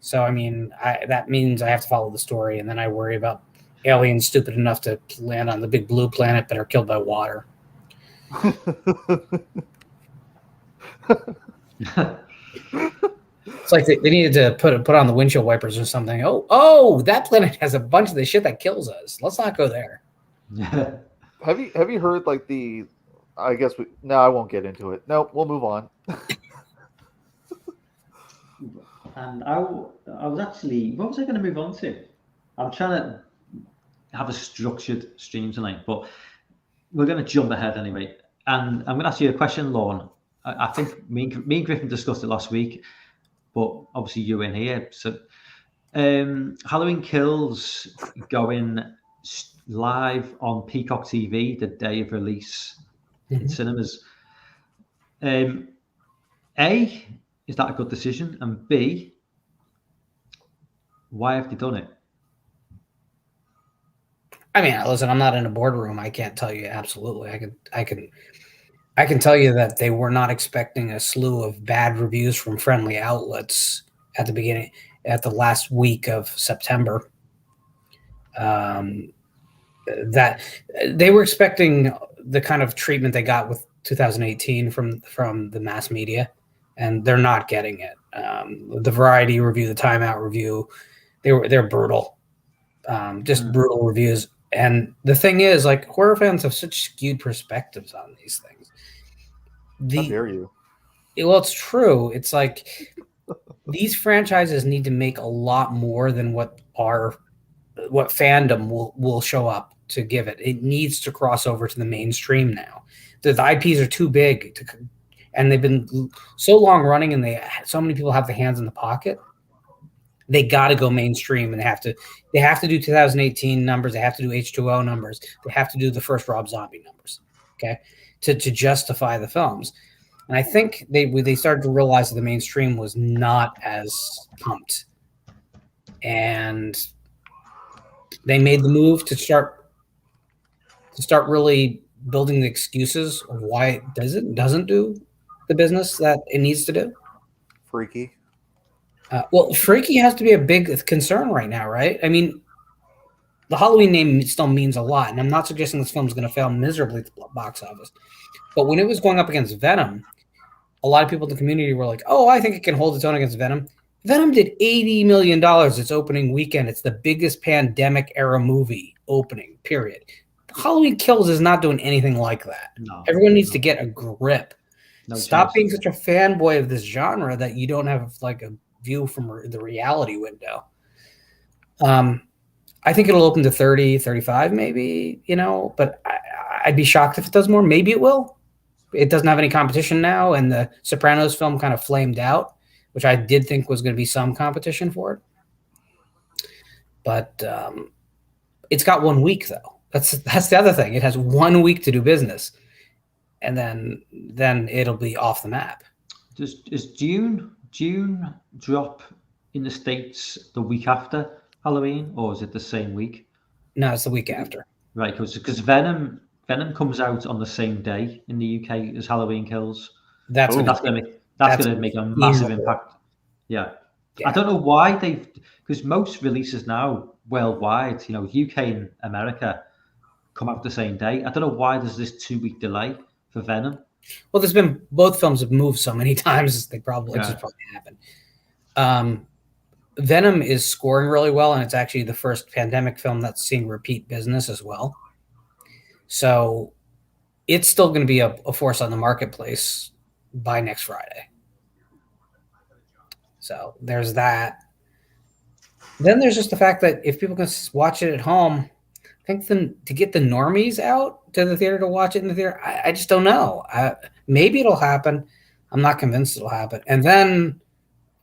So I mean, that means I have to follow the story, and then I worry about aliens stupid enough to land on the big blue planet that are killed by water. It's like they needed to put on the windshield wipers or something. Oh, that planet has a bunch of the shit that kills us. Let's not go there. Have you heard like the? I guess no, I won't get into it. No, we'll move on. And I was actually, what was I going to move on to? I'm trying to have a structured stream tonight, but we're going to jump ahead anyway. And I'm going to ask you a question, Lorne. I think me and Griffin discussed it last week, but obviously you were in here. So Halloween Kills going live on Peacock TV the day of release in cinemas. A, is that a good decision? And B, why have they done it? I mean, listen, I'm not in a boardroom. I can't tell you absolutely. I can tell you that they were not expecting a slew of bad reviews from friendly outlets at the last week of September. That they were expecting the kind of treatment they got with 2018 from the mass media, and they're not getting it. The Variety review, the Time Out review, they're brutal, just brutal reviews. And the thing is, like, horror fans have such skewed perspectives on these things. How dare you? Well, it's true. It's like these franchises need to make a lot more than what fandom will show up to give it. It needs to cross over to the mainstream now. The IPs are too big and they've been so long running, and so many people have the hands in the pocket. They got to go mainstream, and they have to do 2018 numbers. They have to do H2O numbers. They have to do the first Rob Zombie numbers, okay, to justify the films. And I think they started to realize that the mainstream was not as pumped, and they made the move to start really building the excuses of why it doesn't do the business that it needs to do. Freaky. Well, Freaky has to be a big concern right now, right? I mean, the Halloween name still means a lot, and I'm not suggesting this film is going to fail miserably at the box office. But when it was going up against Venom, a lot of people in the community were like, oh, I think it can hold its own against Venom. Venom did $80 million its opening weekend. It's the biggest pandemic-era movie opening, period. Halloween Kills is not doing anything like that. No, Everyone needs to get a grip. Stop chance. being such a fanboy of this genre that you don't have like a view from the reality window. I think it'll open to 30, 35 maybe, but I'd be shocked if it does more. Maybe it will. It doesn't have any competition now, and the Sopranos film kind of flamed out, which I did think was going to be some competition for it. But it's got 1 week, though. That's the other thing. It has 1 week to do business, and then it'll be off the map. Is June drop in the States the week after Halloween, or is it the same week? No, it's the week after. Right, because Venom comes out on the same day in the UK as Halloween Kills. That's going to make a massive impact. Yeah. I don't know why because most releases now worldwide, UK and America come out the same day. I don't know why there's this 2-week delay for Venom. Well, both films have moved so many times, they probably happened. Venom is scoring really well, and it's actually the first pandemic film that's seeing repeat business as well. So it's still going to be a force on the marketplace by next Friday. So there's that. Then there's just the fact that if people can watch it at home, I think to get the normies out to the theater to watch it in the theater, I just don't know. Maybe it'll happen. I'm not convinced it'll happen. And then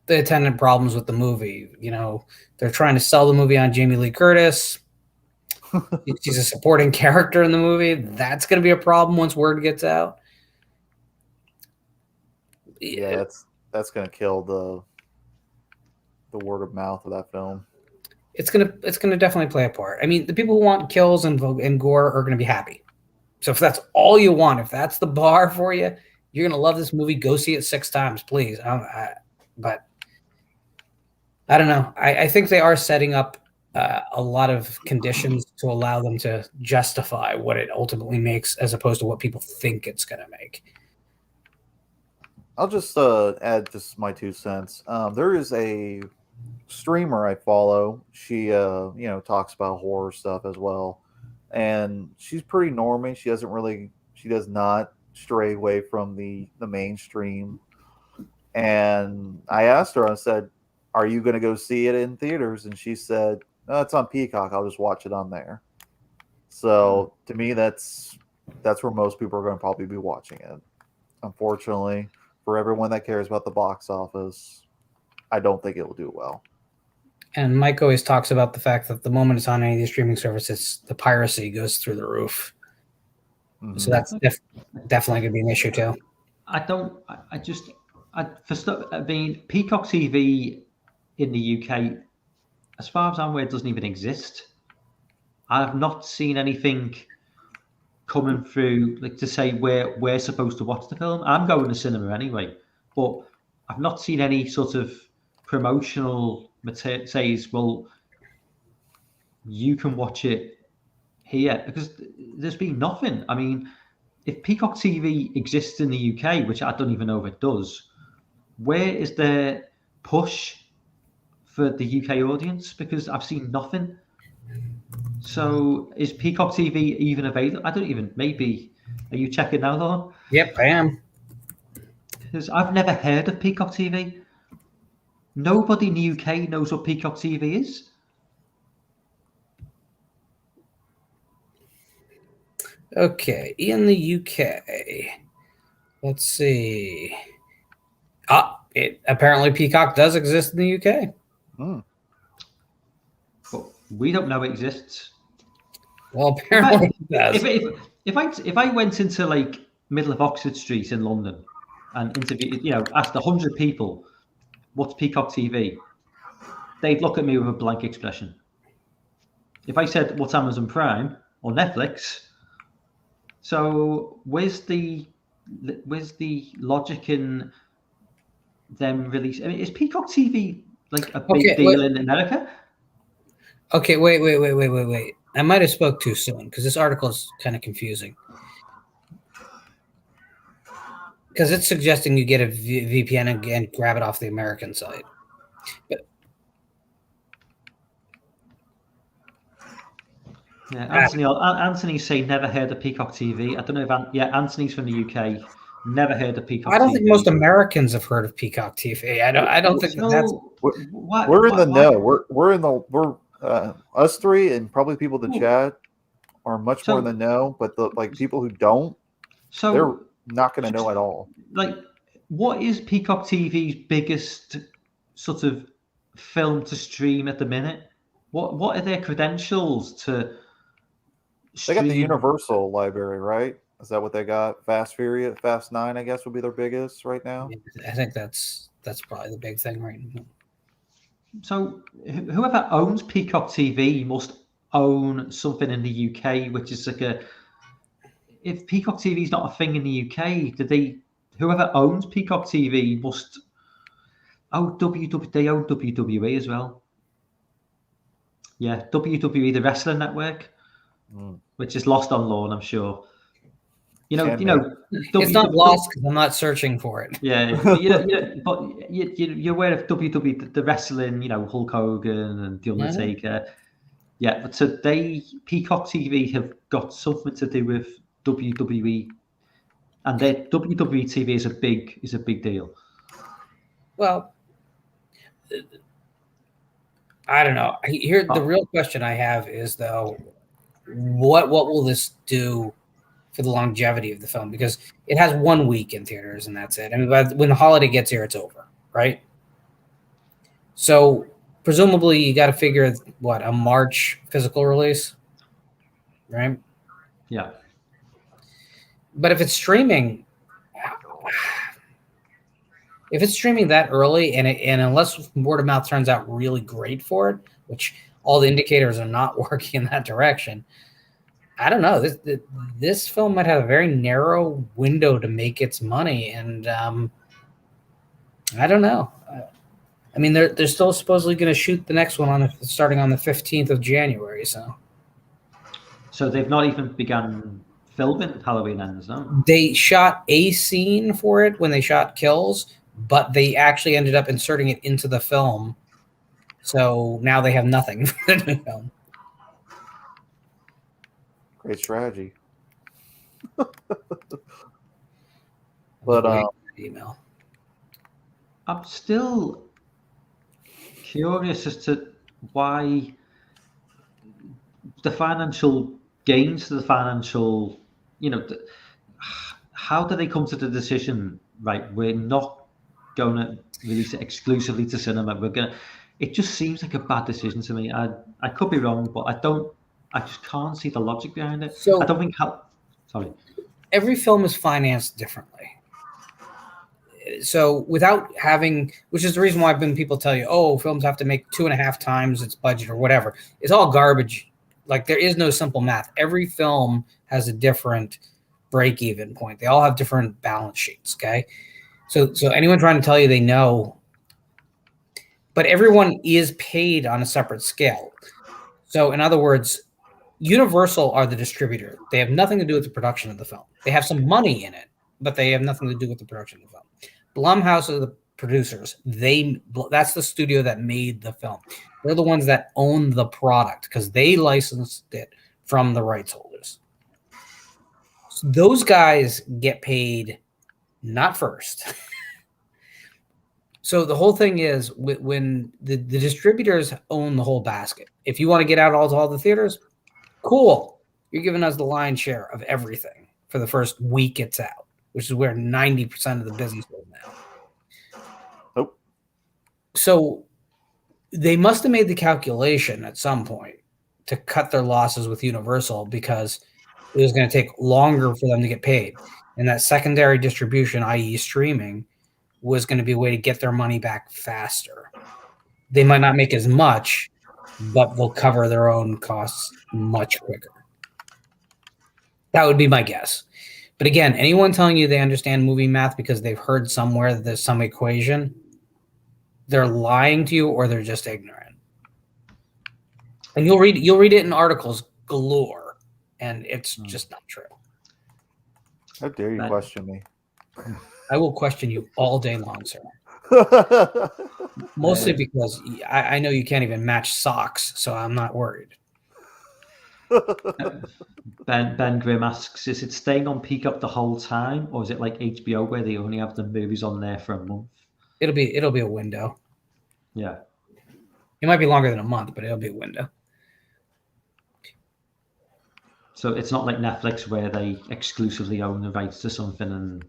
the attendant problems with the movie. They're trying to sell the movie on Jamie Lee Curtis. She's a supporting character in the movie. That's going to be a problem once word gets out. Yeah, that's going to kill the word of mouth of that film. It's gonna definitely play a part. I mean, the people who want kills and gore are gonna be happy. So if that's all you want, if that's the bar for you, you're gonna love this movie. Go see it 6 times, please. But I don't know. I think they are setting up a lot of conditions to allow them to justify what it ultimately makes, as opposed to what people think it's going to make. I'll just add just my 2 cents. There is a streamer I follow. She talks about horror stuff as well, and she's pretty normy. She does not stray away from the mainstream. And I asked her, I said, "Are you going to go see it in theaters?" And she said, "No, it's on Peacock. I'll just watch it on there." So to me, that's where most people are going to probably be watching it. Unfortunately, for everyone that cares about the box office, I don't think it will do well. And Mike always talks about the fact that the moment it's on any of these streaming services, the piracy goes through the roof. Mm-hmm. So that's definitely going to be an issue too. Peacock TV in the UK, as far as I'm aware, doesn't even exist. I've not seen anything coming through like to say where we're supposed to watch the film. I'm going to cinema anyway, but I've not seen any sort of promotional material says, well, you can watch it here, because there's been nothing. I mean, if Peacock TV exists in the UK, which I don't even know if it does, where is their push for the UK audience? Because I've seen nothing. So is Peacock TV even available? I don't even, maybe, are you checking now, Lauren? Yep, I am. Because I've never heard of Peacock TV. Nobody in the UK knows what Peacock TV is. Okay, in the UK, let's see. Apparently Peacock does exist in the UK. But we don't know it exists. Well, apparently it does. If I went into like middle of Oxford Street in London and interviewed, asked 100 people, what's Peacock TV? They'd look at me with a blank expression. If I said, what's Amazon Prime or Netflix? So where's the logic in them release? I mean, is Peacock TV like a big deal in America? Okay, wait. I might have spoke too soon because this article is kind of confusing. Because it's suggesting you get a VPN and grab it off the American site. But yeah, Anthony's saying never heard of Peacock TV. I don't know if Anthony's from the UK. Never heard of Peacock TV. I don't think most Americans have heard of Peacock TV. I don't think that's. We're in the know. We're us three and probably people in the chat are much more in the know, but the people who don't, they're not going to know at all. Like, what is Peacock TV's biggest sort of film to stream at the minute? What are their credentials to stream? They got the Universal library, right? Is that what they got? Fast 9, I guess, would be their biggest right now. I think that's probably the big thing right now. So whoever owns Peacock TV must own something in the UK, which is like if Peacock TV is not a thing in the UK, whoever owns Peacock TV must they own WWE as well. Yeah, WWE, the wrestling network, which is lost on Lorne, I'm sure. It's not lost because I'm not searching for it. Yeah, but you're aware of WWE, the wrestling, Hulk Hogan and The Undertaker. Yeah, but so Peacock TV have got something to do with WWE, and their WWE TV is a big deal. Well, I don't know. The real question I have is though, what will this do for the longevity of the film? Because it has 1 week in theaters and that's it. I mean, when the holiday gets here, it's over, right? So presumably you got to figure a March physical release, right? Yeah. But if it's streaming that early and unless word of mouth turns out really great for it, which all the indicators are not working in that direction, I don't know. This film might have a very narrow window to make its money, and I don't know. I mean, they're still supposedly going to shoot the next one starting on the 15th of January. So they've not even begun filming Halloween Ends, no? They shot a scene for it when they shot Kills, but they actually ended up inserting it into the film. So now they have nothing for the new film. Great strategy. But email. I'm still curious as to why the financial gains to the financial, how do they come to the decision, right, we're not going to release it exclusively to cinema, it just seems like a bad decision to me. I could be wrong, but I just can't see the logic behind it. So I don't think sorry. Every film is financed differently. So without having, which is the reason why when people tell you, oh, films have to make 2.5 times its budget or whatever, it's all garbage. Like there is no simple math. Every film has a different break-even point. They all have different balance sheets. Okay. So anyone trying to tell you they know, but everyone is paid on a separate scale. So in other words, Universal are the distributor. They have nothing to do with the production of the film. They have some money in it, but they have nothing to do with the production of the film. Blumhouse are the producers. That's the studio that made the film. They're the ones that own the product because they licensed it from the rights holders. So those guys get paid not first. So the whole thing is when the distributors own the whole basket. If you want to get out all the theaters, cool. You're giving us the lion's share of everything for the first week it's out, which is where 90% of the business is now. Oh. So they must have made the calculation at some point to cut their losses with Universal because it was going to take longer for them to get paid. And that secondary distribution, i.e. streaming, was going to be a way to get their money back faster. They might not make as much, but they'll cover their own costs much quicker. That would be my guess. But again, anyone telling you they understand movie math because they've heard somewhere that there's some equation, they're lying to you or they're just ignorant. And you'll read it in articles galore, and it's just not true. How dare you question me? I will question you all day long, sir. Mostly because I know you can't even match socks, so I'm not worried. Ben Grimm asks, is it staying on Peacock the whole time, or is it like HBO where they only have the movies on there for a month? It'll be a window. Yeah. It might be longer than a month, but it'll be a window. So it's not like Netflix where they exclusively own the rights to something and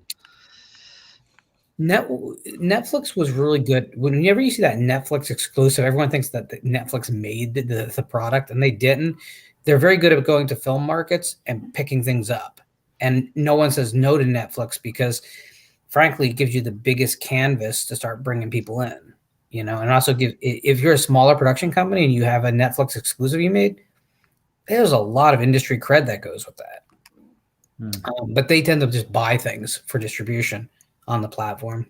Netflix was really good. Whenever you see that Netflix exclusive, everyone thinks that Netflix made the product, and they didn't. They're very good at going to film markets and picking things up. And no one says no to Netflix because, frankly, it gives you the biggest canvas to start bringing people in. And also if you're a smaller production company and you have a Netflix exclusive you made, there's a lot of industry cred that goes with that. But they tend to just buy things for distribution on the platform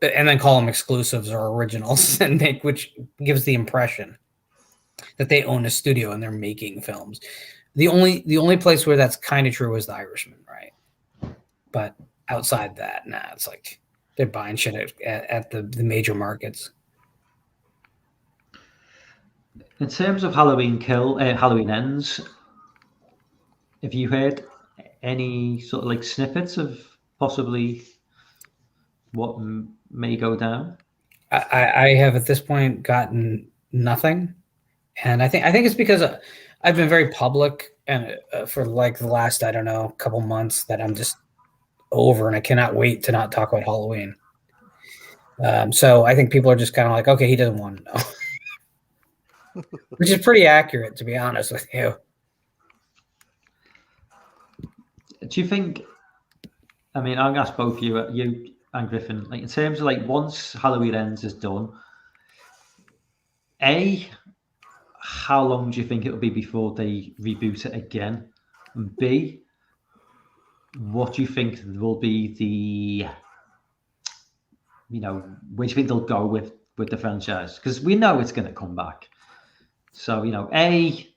and then call them exclusives or originals, which gives the impression that they own a studio and they're making films. The only place where that's kind of true is The Irishman, right? But outside that, it's like they're buying shit at the major markets. In terms of Halloween Ends, have you heard any sort of like snippets of possibly what may go down? I have at this point gotten nothing, and I think it's because I've been very public and for like the last couple months that I'm just over, and I cannot wait to not talk about Halloween. So I think people are just kind of like, okay, he doesn't want to know, which is pretty accurate, to be honest with you. Do you think? I mean, I'm gonna ask both you and Griffin. Like in terms of like once Halloween Ends is done, how long do you think it'll be before they reboot it again? And B, what do you think will be where do you think they'll go with the franchise? Because we know it's going to come back. So, A,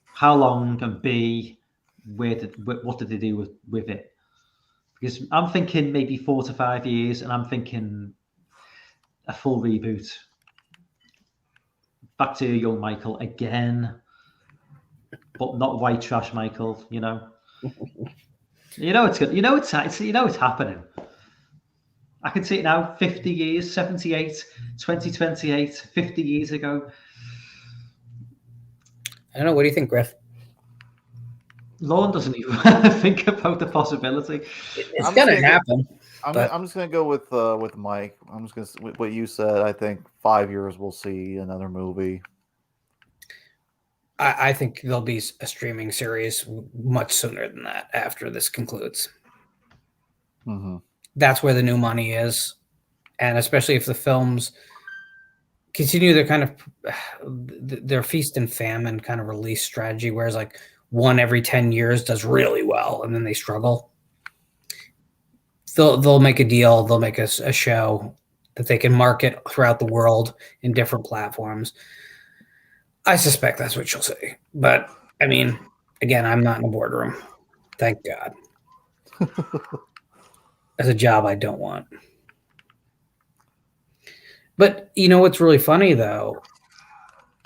how long, and B, what did they do with it? Because I'm thinking maybe 4 to 5 years, and I'm thinking a full reboot. Back to young Michael again, but not white trash Michael. It's good. It's happening. I can see it now. 50 years, 78, 2028, 50 years ago. I don't know. What do you think, Griff? Lauren doesn't even think about the possibility. It's gonna happen. I'm just gonna go with Mike. I'm just gonna what you said. I think 5 years we'll see another movie. I think there'll be a streaming series much sooner than that after this concludes. Mm-hmm. That's where the new money is, and especially if the films continue their kind of their feast and famine kind of release strategy, whereas like one every 10 years does really well and then they struggle. They'll make a deal. They'll make a show that they can market throughout the world in different platforms. I suspect that's what you'll see. But, I mean, again, I'm not in a boardroom. Thank God. That's a job I don't want. But, what's really funny, though?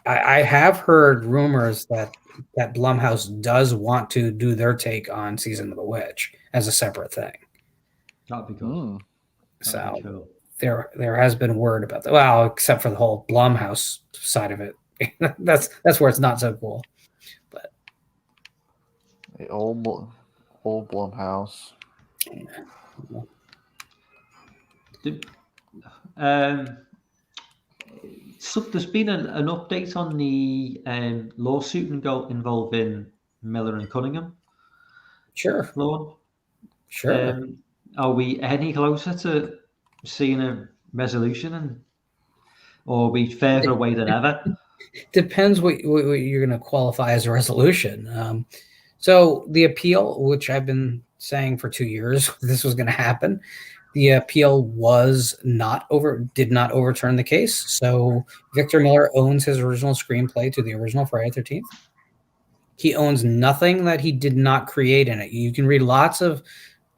I have heard rumors that Blumhouse does want to do their take on Season of the Witch as a separate thing. That'd be cool. So cool. There has been word about that. Well, except for the whole Blumhouse side of it. that's where it's not so cool. But the old Blumhouse. So there's been an update on the lawsuit involving Miller and Cunningham. Sure. Lauren? Sure. Are we any closer to seeing a resolution, or are we further away than ever? Depends what you're going to qualify as a resolution. So the appeal, which I've been saying for 2 years, this was going to happen. The appeal did not overturn the case. So Victor Miller owns his original screenplay to the original Friday the 13th. He owns nothing that he did not create in it. You can read lots of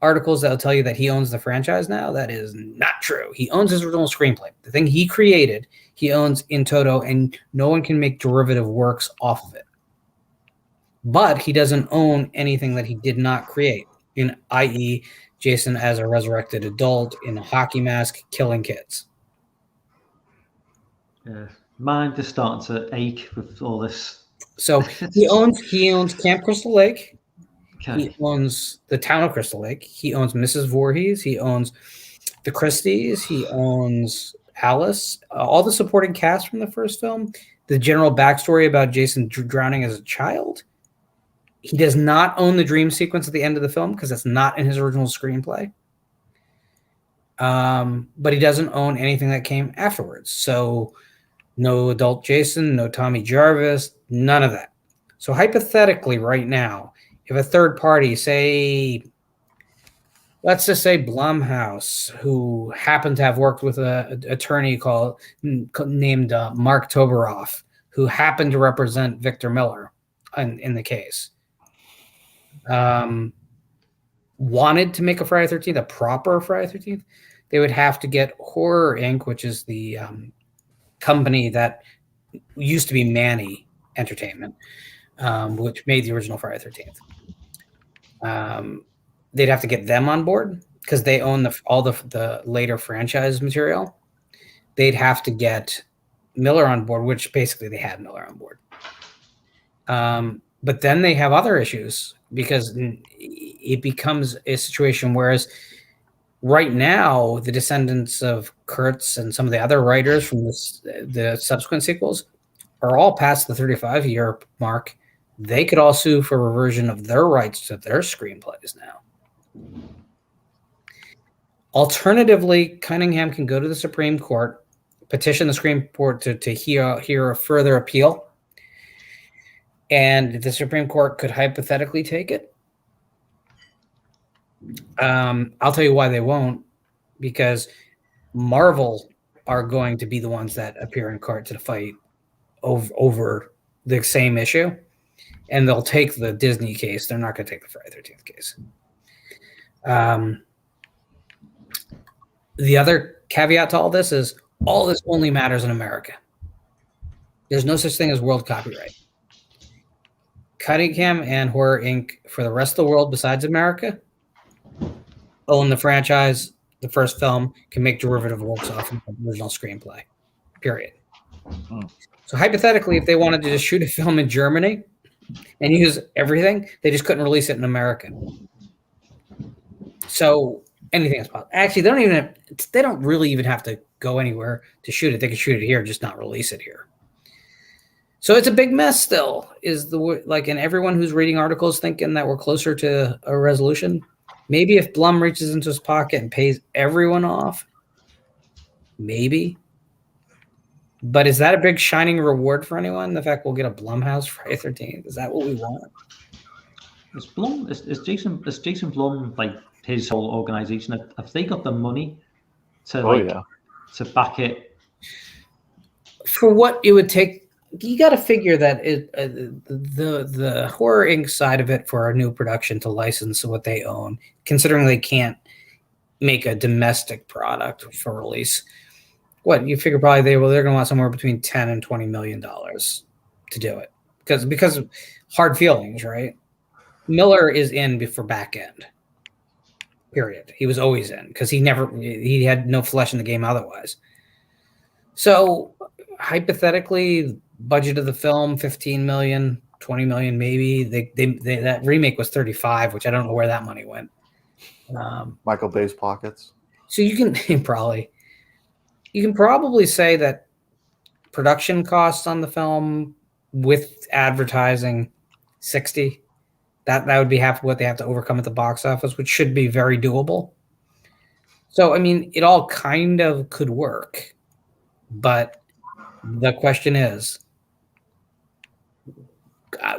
articles that will tell you that he owns the franchise now. That is not true. He owns his original screenplay. The thing he created, he owns in toto, and no one can make derivative works off of it. But he doesn't own anything that he did not create, i.e., Jason as a resurrected adult in a hockey mask killing kids. Yeah. Mine is starting to ache with all this. So he owns Camp Crystal Lake. Okay. He owns the town of Crystal Lake. He owns Mrs. Voorhees. He owns the Christies. He owns Alice. All the supporting cast from the first film. The general backstory about Jason drowning as a child. He does not own the dream sequence at the end of the film because that's not in his original screenplay. But he doesn't own anything that came afterwards. So no adult Jason, no Tommy Jarvis, none of that. So hypothetically right now, if a third party, let's just say Blumhouse, who happened to have worked with an attorney named Mark Toberoff, who happened to represent Victor Miller in the case, wanted to make a Friday the 13th, a proper Friday the 13th, they would have to get Horror Inc., which is the company that used to be Manny Entertainment, which made the original Friday the 13th. They'd have to get them on board because they own all the later franchise material. They'd have to get Miller on board, which basically they had Miller on board. But then they have other issues because it becomes a situation whereas right now the descendants of Kurtz and some of the other writers from the subsequent sequels are all past the 35-year mark. They could all sue for reversion of their rights to their screenplays now. Alternatively, Cunningham can go to the Supreme Court, petition the Supreme Court to hear a further appeal. And the Supreme Court could hypothetically take it. I'll tell you why they won't, because Marvel are going to be the ones that appear in court to fight over the same issue, and they'll take the Disney case. They're not going to take the Friday 13th case. The other caveat to all this is all this only matters in America. There's no such thing as world copyright. Cunningham and Horror Inc. for the rest of the world besides America own the franchise. The first film can make derivative works off of the original screenplay. Period. So hypothetically, if they wanted to just shoot a film in Germany and use everything, they just couldn't release it in America. So anything is possible. Actually, they don't really even have to go anywhere to shoot it. They can shoot it here, just not release it here. So it's a big mess still, and everyone who's reading articles thinking that we're closer to a resolution. Maybe if Blum reaches into his pocket and pays everyone off, maybe. But is that a big shining reward for anyone? The fact we'll get a Blumhouse Friday 13th? Is that what we want? Is Jason Blum, like his whole organization, have they got the money to to back it? For what it would take, you got to figure that the Horror Inc. side of it for a new production to license what they own, considering they can't make a domestic product for release. What you figure probably they're going to want somewhere between $10 and $20 million to do it because of hard feelings, right? Miller is in for back end. Period. He was always in because he had no flesh in the game otherwise. So hypothetically, budget of the film $15 million, $20 million maybe. That remake was 35, which I don't know where that money went. Michael Bay's pockets. So you can probably say that production costs on the film with advertising 60. That would be half of what they have to overcome at the box office, which should be very doable. So I mean, it all kind of could work, but the question is,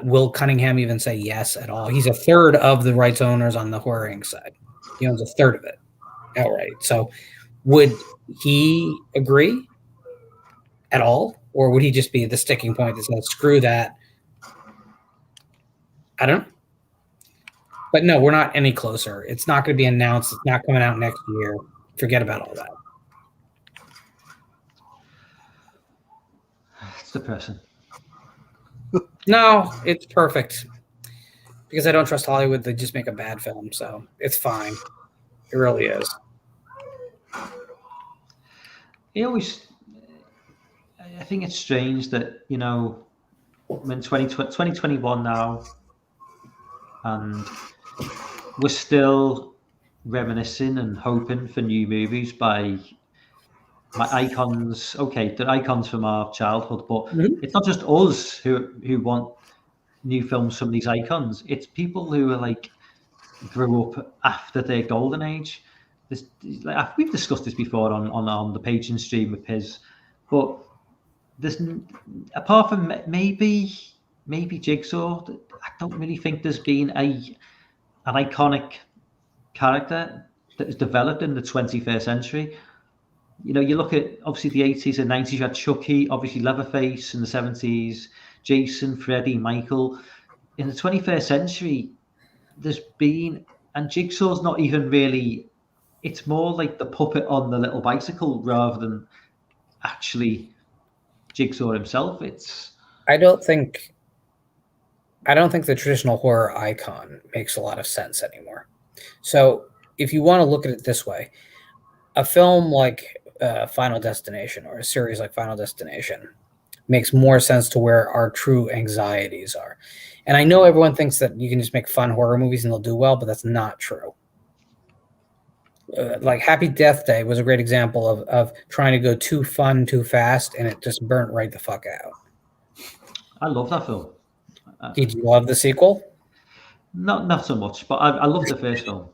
will Cunningham even say yes at all? He's a third of the rights owners on the Horror Inc. side. He owns a third of it outright. So would he agree at all? Or would he just be the sticking point that says, screw that? I don't know. But no, we're not any closer. It's not going to be announced. It's not coming out next year. Forget about all that. It's depressing. No, it's perfect. Because I don't trust Hollywood. They just make a bad film. So it's fine. It really is. I think it's strange that, we're in 2021 now, and we're still reminiscing and hoping for new movies by icons. Okay, they're icons from our childhood, but it's not just us who want new films from these icons. It's people who are grew up after their golden age. We've discussed this before on the Patreon stream with Piz, but there's, apart from maybe Jigsaw, I don't really think there's been an iconic character that is developed in the 21st century. You look at obviously the 80s and 90s. You had Chucky, obviously Leatherface in the 70s, Jason, Freddy, Michael. In the 21st century, there's been, and Jigsaw's not even really. It's more like the puppet on the little bicycle rather than actually Jigsaw himself. I don't think the traditional horror icon makes a lot of sense anymore. So if you want to look at it this way, a film like Final Destination or a series like Final Destination makes more sense to where our true anxieties are. And I know everyone thinks that you can just make fun horror movies and they'll do well, but that's not true. Like Happy Death Day was a great example of trying to go too fun too fast, and it just burnt right the fuck out. I love that film. Did you love the sequel? Not so much, but I love the first film.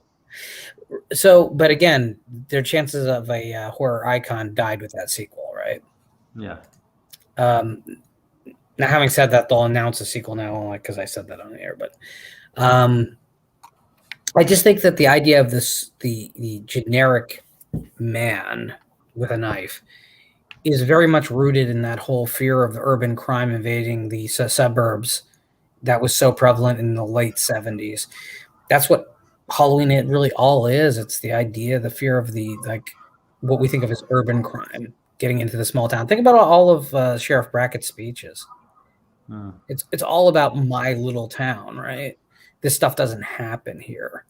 So, but again, their chances of a horror icon died with that sequel, right? Yeah. Now, having said that, they'll announce a sequel now, only because I said that on the air. But I just think that the idea of the generic man with a knife is very much rooted in that whole fear of urban crime invading the suburbs that was so prevalent in the late 70s. That's what Halloween it really all is. It's the idea, the fear of the like what we think of as urban crime getting into the small town. Think about all of Sheriff Brackett's speeches. It's all about my little town, right? This stuff doesn't happen here.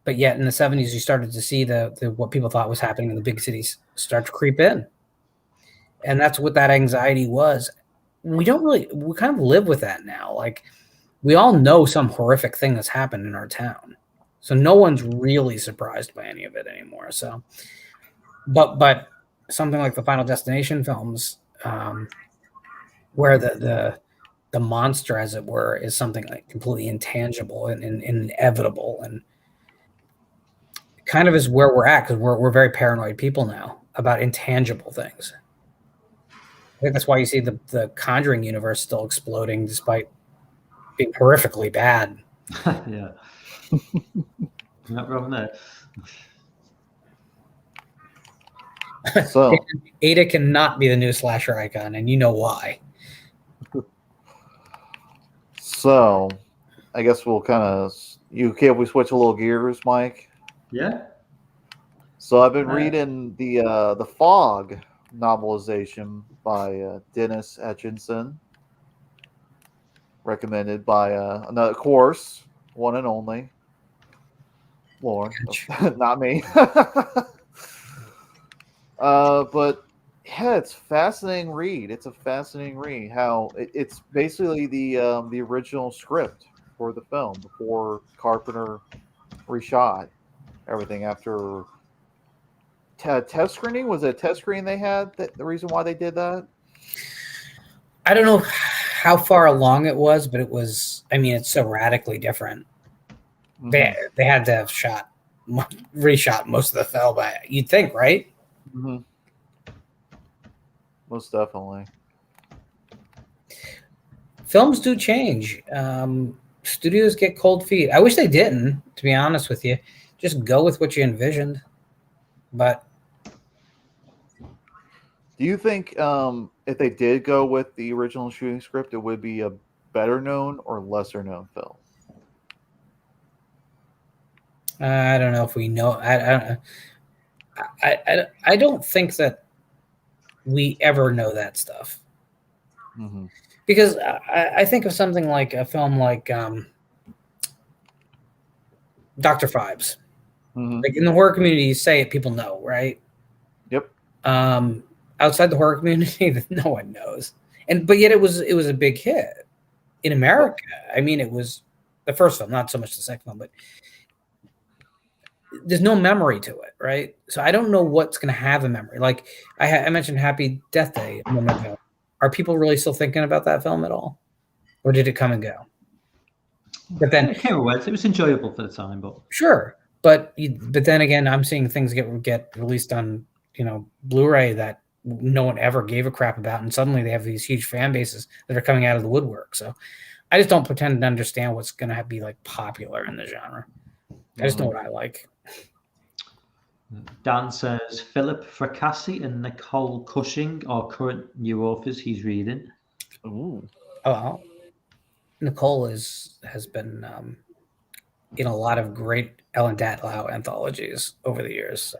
But yet in the 70s, you started to see the what people thought was happening in the big cities start to creep in. And that's what that anxiety was. We kind of live with that now. Like, we all know some horrific thing that's happened in our town. So no one's really surprised by any of it anymore. So, but something like the Final Destination films, where the monster, as it were, is something like completely intangible and inevitable, and kind of is where we're at, because we're very paranoid people now about intangible things. I think that's why you see the Conjuring universe still exploding despite being horrifically bad. Yeah. Not wrong there. So Ada cannot be the new slasher icon, and you know why. So I guess we'll kind of, you okay if we switch a little gears, Mike? Yeah. So I've been reading the Fog novelization by Dennis Etchinson, recommended by another course, one and only Lauren, not me. But yeah, it's a fascinating read. It's a fascinating read. How it's basically the original script for the film before Carpenter reshot everything after test screening. Was it a test screening they had? The reason why they did that? I don't know how far along it was, but it was. I mean, it's so radically different. Mm-hmm. They had to have reshot most of the film. You'd think, right? Mm-hmm. Most definitely. Films do change. Studios get cold feet. I wish they didn't, to be honest with you. Just go with what you envisioned. But do you think if they did go with the original shooting script, it would be a better known or lesser known film? I don't know if we know. I don't think that we ever know that stuff. Mm-hmm. Because I think of something like a film like Dr. Phibes. Mm-hmm. Like in the horror community, you say it, people know, right? Yep. Outside the horror community, no one knows. But yet it was a big hit in America. I mean, it was the first film, not so much the second film, but there's no memory to it, right? So I don't know what's going to have a memory. Like I mentioned Happy Death Day a moment ago. Are people really still thinking about that film at all? Or did it come and go? But then it was enjoyable for the time, but sure. But then again, I'm seeing things get released on, Blu-ray that no one ever gave a crap about, and suddenly they have these huge fan bases that are coming out of the woodwork. So I just don't pretend to understand what's going to be like popular in the genre. I just know what I like. Dan says Philip Fracassi and Nicole Cushing are current new authors he's reading. Ooh. Oh, Nicole has been in a lot of great Ellen Datlow anthologies over the years. So.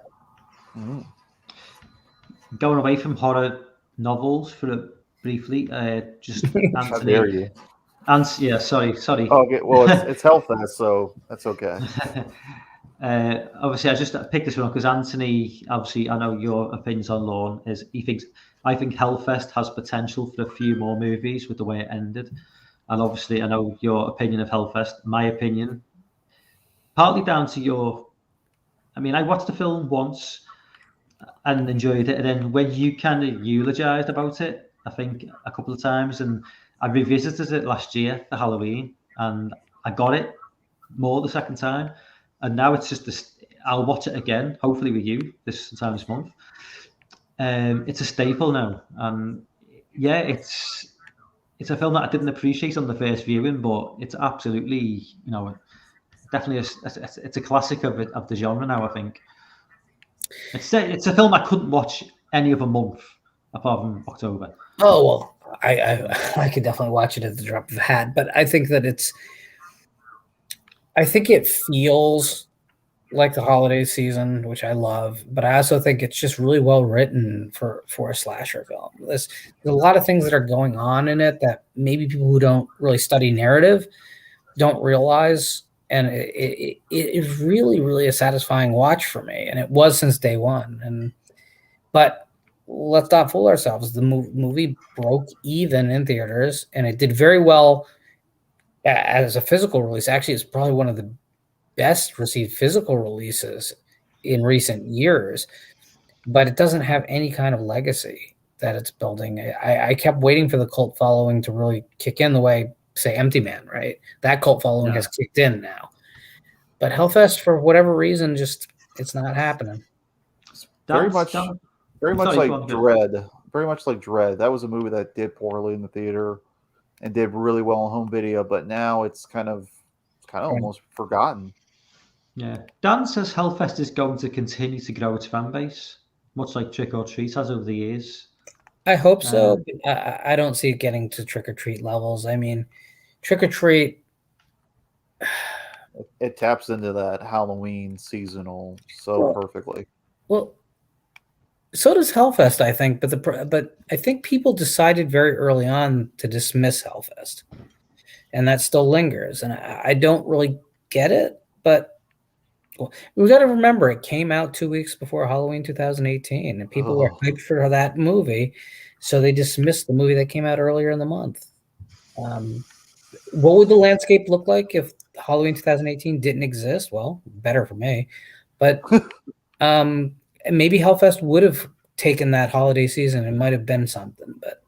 Going away from horror novels for briefly, just Anthony. How dare you? Yeah, sorry. Oh, okay. Well, it's Hellfest, so that's okay. Obviously, I just picked this one because Anthony, obviously, I know your opinions on Lorne is I think Hellfest has potential for a few more movies with the way it ended. And obviously, I know your opinion of Hellfest. My opinion, partly down to I watched the film once and enjoyed it. And then when you kind of eulogized about it, I think a couple of times, and I revisited it last year for Halloween, and I got it more the second time. And now it's just I'll watch it again, hopefully with you this time this month. It's a staple now. Yeah, it's a film that I didn't appreciate on the first viewing, but it's absolutely, definitely it's a classic of the genre now. I think it's a film I couldn't watch any other month apart from October. Oh well, I could definitely watch it at the drop of a hat, but I think that I think it feels like the holiday season, which I love, but I also think it's just really well written for a slasher film. There's a lot of things that are going on in it that maybe people who don't really study narrative don't realize, and it is really, really a satisfying watch for me, and it was since day one. But let's not fool ourselves. The movie broke even in theaters, and it did very well as a physical release. Actually, it's probably one of the best received physical releases in recent years, but it doesn't have any kind of legacy that it's building. I kept waiting for the cult following to really kick in the way, say, Empty Man, right? That cult following has kicked in now. But Hellfest, for whatever reason, just it's not happening. Very much like Dread. Very much like Dread. That was a movie that did poorly in the theater and did really well on home video, but now it's kind of almost forgotten. Yeah. Dan says Hellfest is going to continue to grow its fan base, much like Trick or Treat has over the years. I hope so. I don't see it getting to Trick or Treat levels. I mean, Trick or Treat, it taps into that Halloween seasonal so perfectly. Well, so does Hellfest, I think, but I think people decided very early on to dismiss Hellfest, and that still lingers. And I don't really get it, but we got to remember it came out 2 weeks before Halloween 2018, and people were hyped for that movie, so they dismissed the movie that came out earlier in the month. What would the landscape look like if Halloween 2018 didn't exist? Well, better for me, but maybe Hellfest would have taken that holiday season. It might have been something, but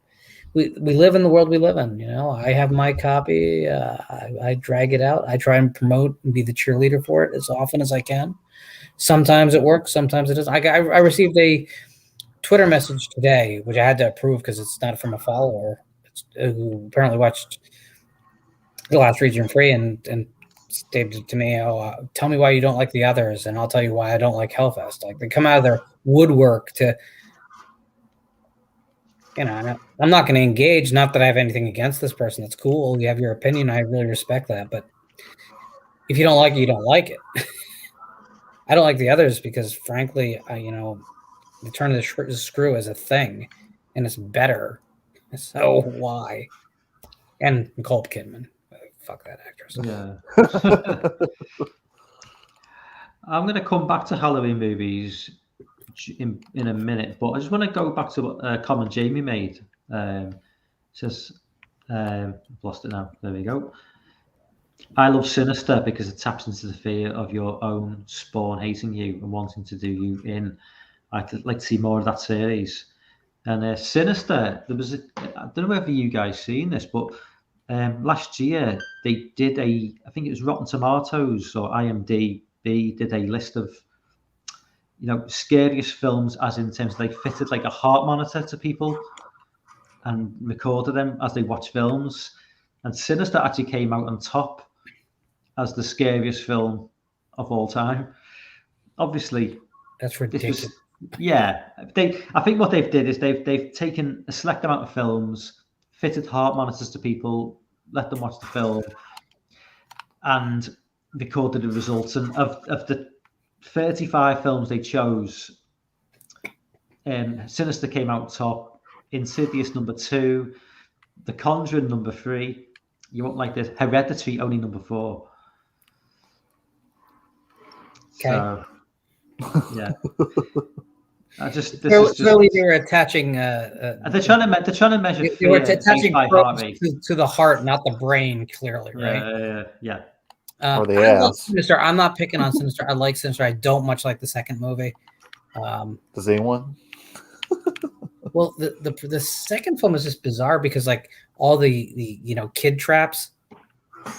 we live in the world we live in. You know, I have my copy. I drag it out. I try and promote and be the cheerleader for it as often as I can. Sometimes it works. Sometimes it doesn't. I received a Twitter message today, which I had to approve because it's not from a follower who apparently watched The Last Region Free and stated to me, tell me why you don't like the others, and I'll tell you why I don't like Hellfest. Like, they come out of their woodwork to, you know, I'm not going to engage. Not that I have anything against this person. That's cool. You have your opinion. I really respect that. But if you don't like it, you don't like it. I don't like the others because, frankly, the turn of the screw is a thing, and it's better. So why? And Nicole Kidman. Fuck that actress. Yeah. I'm going to come back to Halloween movies in a minute, but I just want to go back to what a comment Jamie made. Says, I've lost it now. There we go. I love Sinister because it taps into the fear of your own spawn hating you and wanting to do you in. I'd like to see more of that series. And Sinister, I don't know whether you guys seen this, but last year they did I think it was Rotten Tomatoes or IMDb did a list of, scariest films, as in terms they fitted like a heart monitor to people and recorded them as they watch films. And Sinister actually came out on top as the scariest film of all time. Obviously, that's ridiculous. I think what they've did is they've taken a select amount of films, fitted heart monitors to people, let them watch the film, and recorded the results. And of the 35 films they chose, Sinister came out top, Insidious number 2, The Conjuring number 3. You won't like this. Hereditary only number 4. Okay. So, yeah. Clearly, they were attaching. They're trying to measure. They were attaching to the heart, not the brain. Clearly, right? Yeah. Or the ass. Sinister. I'm not picking on Sinister. I like Sinister. I don't much like the second movie. Does anyone? Well, the second film is just bizarre because like all the kid traps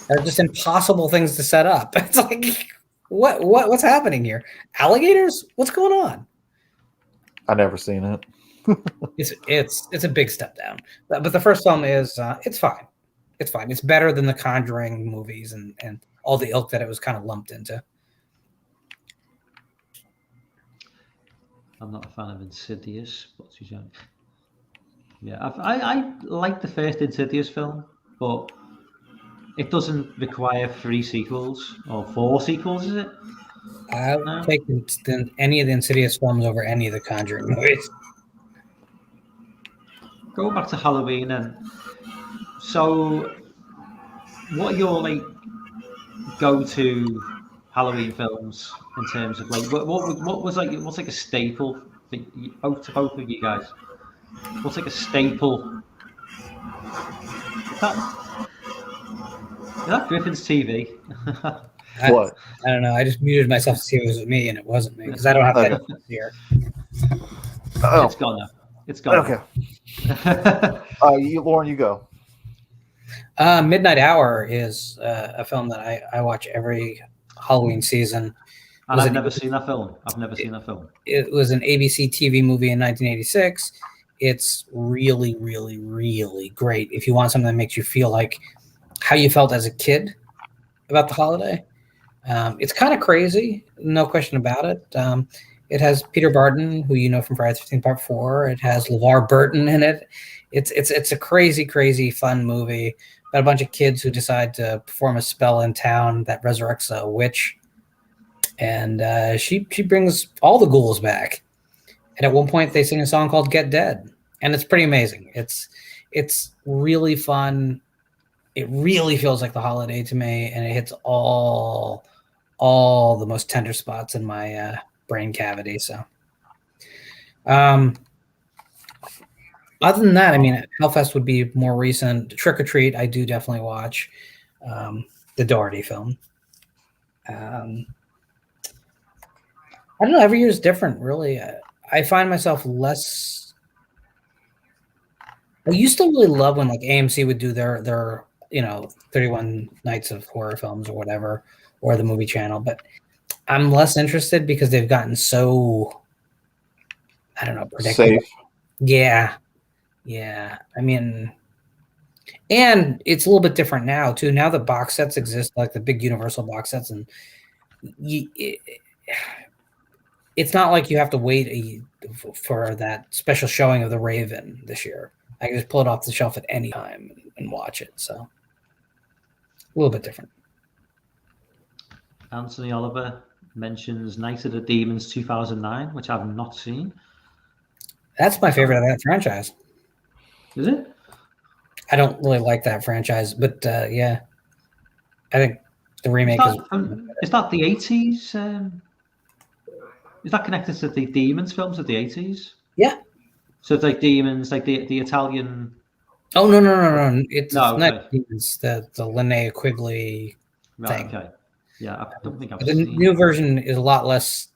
are just impossible things to set up. It's like what's happening here? Alligators? What's going on? I've never seen it. It's a big step down, but the first film is it's fine. It's fine. It's better than the Conjuring movies and all the ilk that it was kind of lumped into. I'm not a fan of Insidious. What's his name? Yeah, I like the first Insidious film, but it doesn't require 3 sequels or 4 sequels, is it? I would No? take any of the Insidious films over any of the Conjuring movies. Go back to Halloween and so what are your like go-to Halloween films in terms of like what was like what's like a staple for to both of you guys? What's like a staple? Is that Griffin's TV? What? I don't know. I just muted myself to see if it was me, and it wasn't me because I don't have that Okay. here. Oh, It's gone now. It's gone. okay. Now. Lauren, you go. Midnight Hour is a film that I watch every Halloween season. And I've never seen that film. I've never seen that film. It was an ABC TV movie in 1986. It's really, really, really great if you want something that makes you feel like how you felt as a kid about the holiday. It's kind of crazy, no question about it. It has Peter Barton, who you know from Friday the 13th Part 4. It has LeVar Burton in it. It's a crazy, crazy fun movie about a bunch of kids who decide to perform a spell in town that resurrects a witch. And she brings all the ghouls back. And at one point, they sing a song called "Get Dead," and it's pretty amazing. It's really fun. It really feels like the holiday to me, and it hits all the most tender spots in my brain cavity. So, other than that, I mean, Hellfest would be more recent. Trick or Treat, I do definitely watch. The Doherty film. I don't know. Every year is different, really. I find myself less. I used to really love when like AMC would do their 31 nights of horror films or whatever, or the movie channel, but I'm less interested because they've gotten so, I don't know, predictable. Safe. Yeah. I mean, and it's a little bit different now too. Now the box sets exist, like the big Universal box sets, and it's not like you have to wait for that special showing of The Raven this year. I can just pull it off the shelf at any time and watch it. So a little bit different. Anthony Oliver mentions Night of the Demons 2009, which I've not seen. That's my favorite of that franchise. Is it? I don't really like that franchise, but yeah, I think the remake is that the 80s? Is that connected to the Demons films of the 80s? Yeah. So it's like Demons, like the Italian. Oh no! It's No, not okay. Demons. The Linnea Quigley Right, thing. okay. Yeah, I don't think I've The seen new it. version is a lot less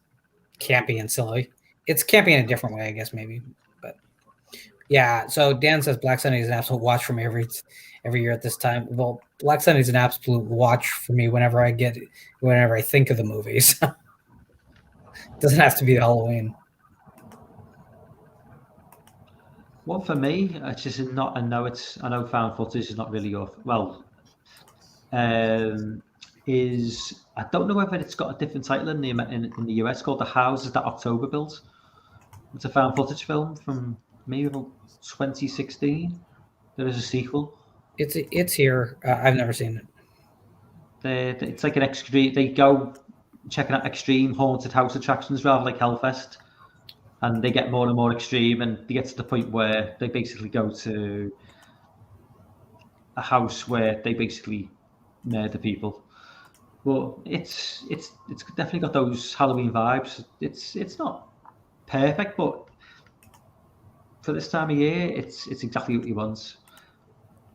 campy and silly. It's campy in a different way, I guess, maybe. But yeah, so Dan says Black Sunday is an absolute watch for me every year at this time. Well, Black Sunday is an absolute watch for me whenever I think of the movies. It doesn't have to be Halloween. Well, for me, it's just not. I know found footage is not really your is I don't know whether it's got a different title in the US called The Houses That October Built. It's a found footage film from maybe 2016. There is a sequel. It's here. I've never seen it. It's like an extreme. They go checking out extreme haunted house attractions rather like Hellfest, and they get more and more extreme, and they get to the point where they basically go to a house where they basically murder people. Well, it's definitely got those Halloween vibes. It's not perfect, but for this time of year, it's exactly what you want.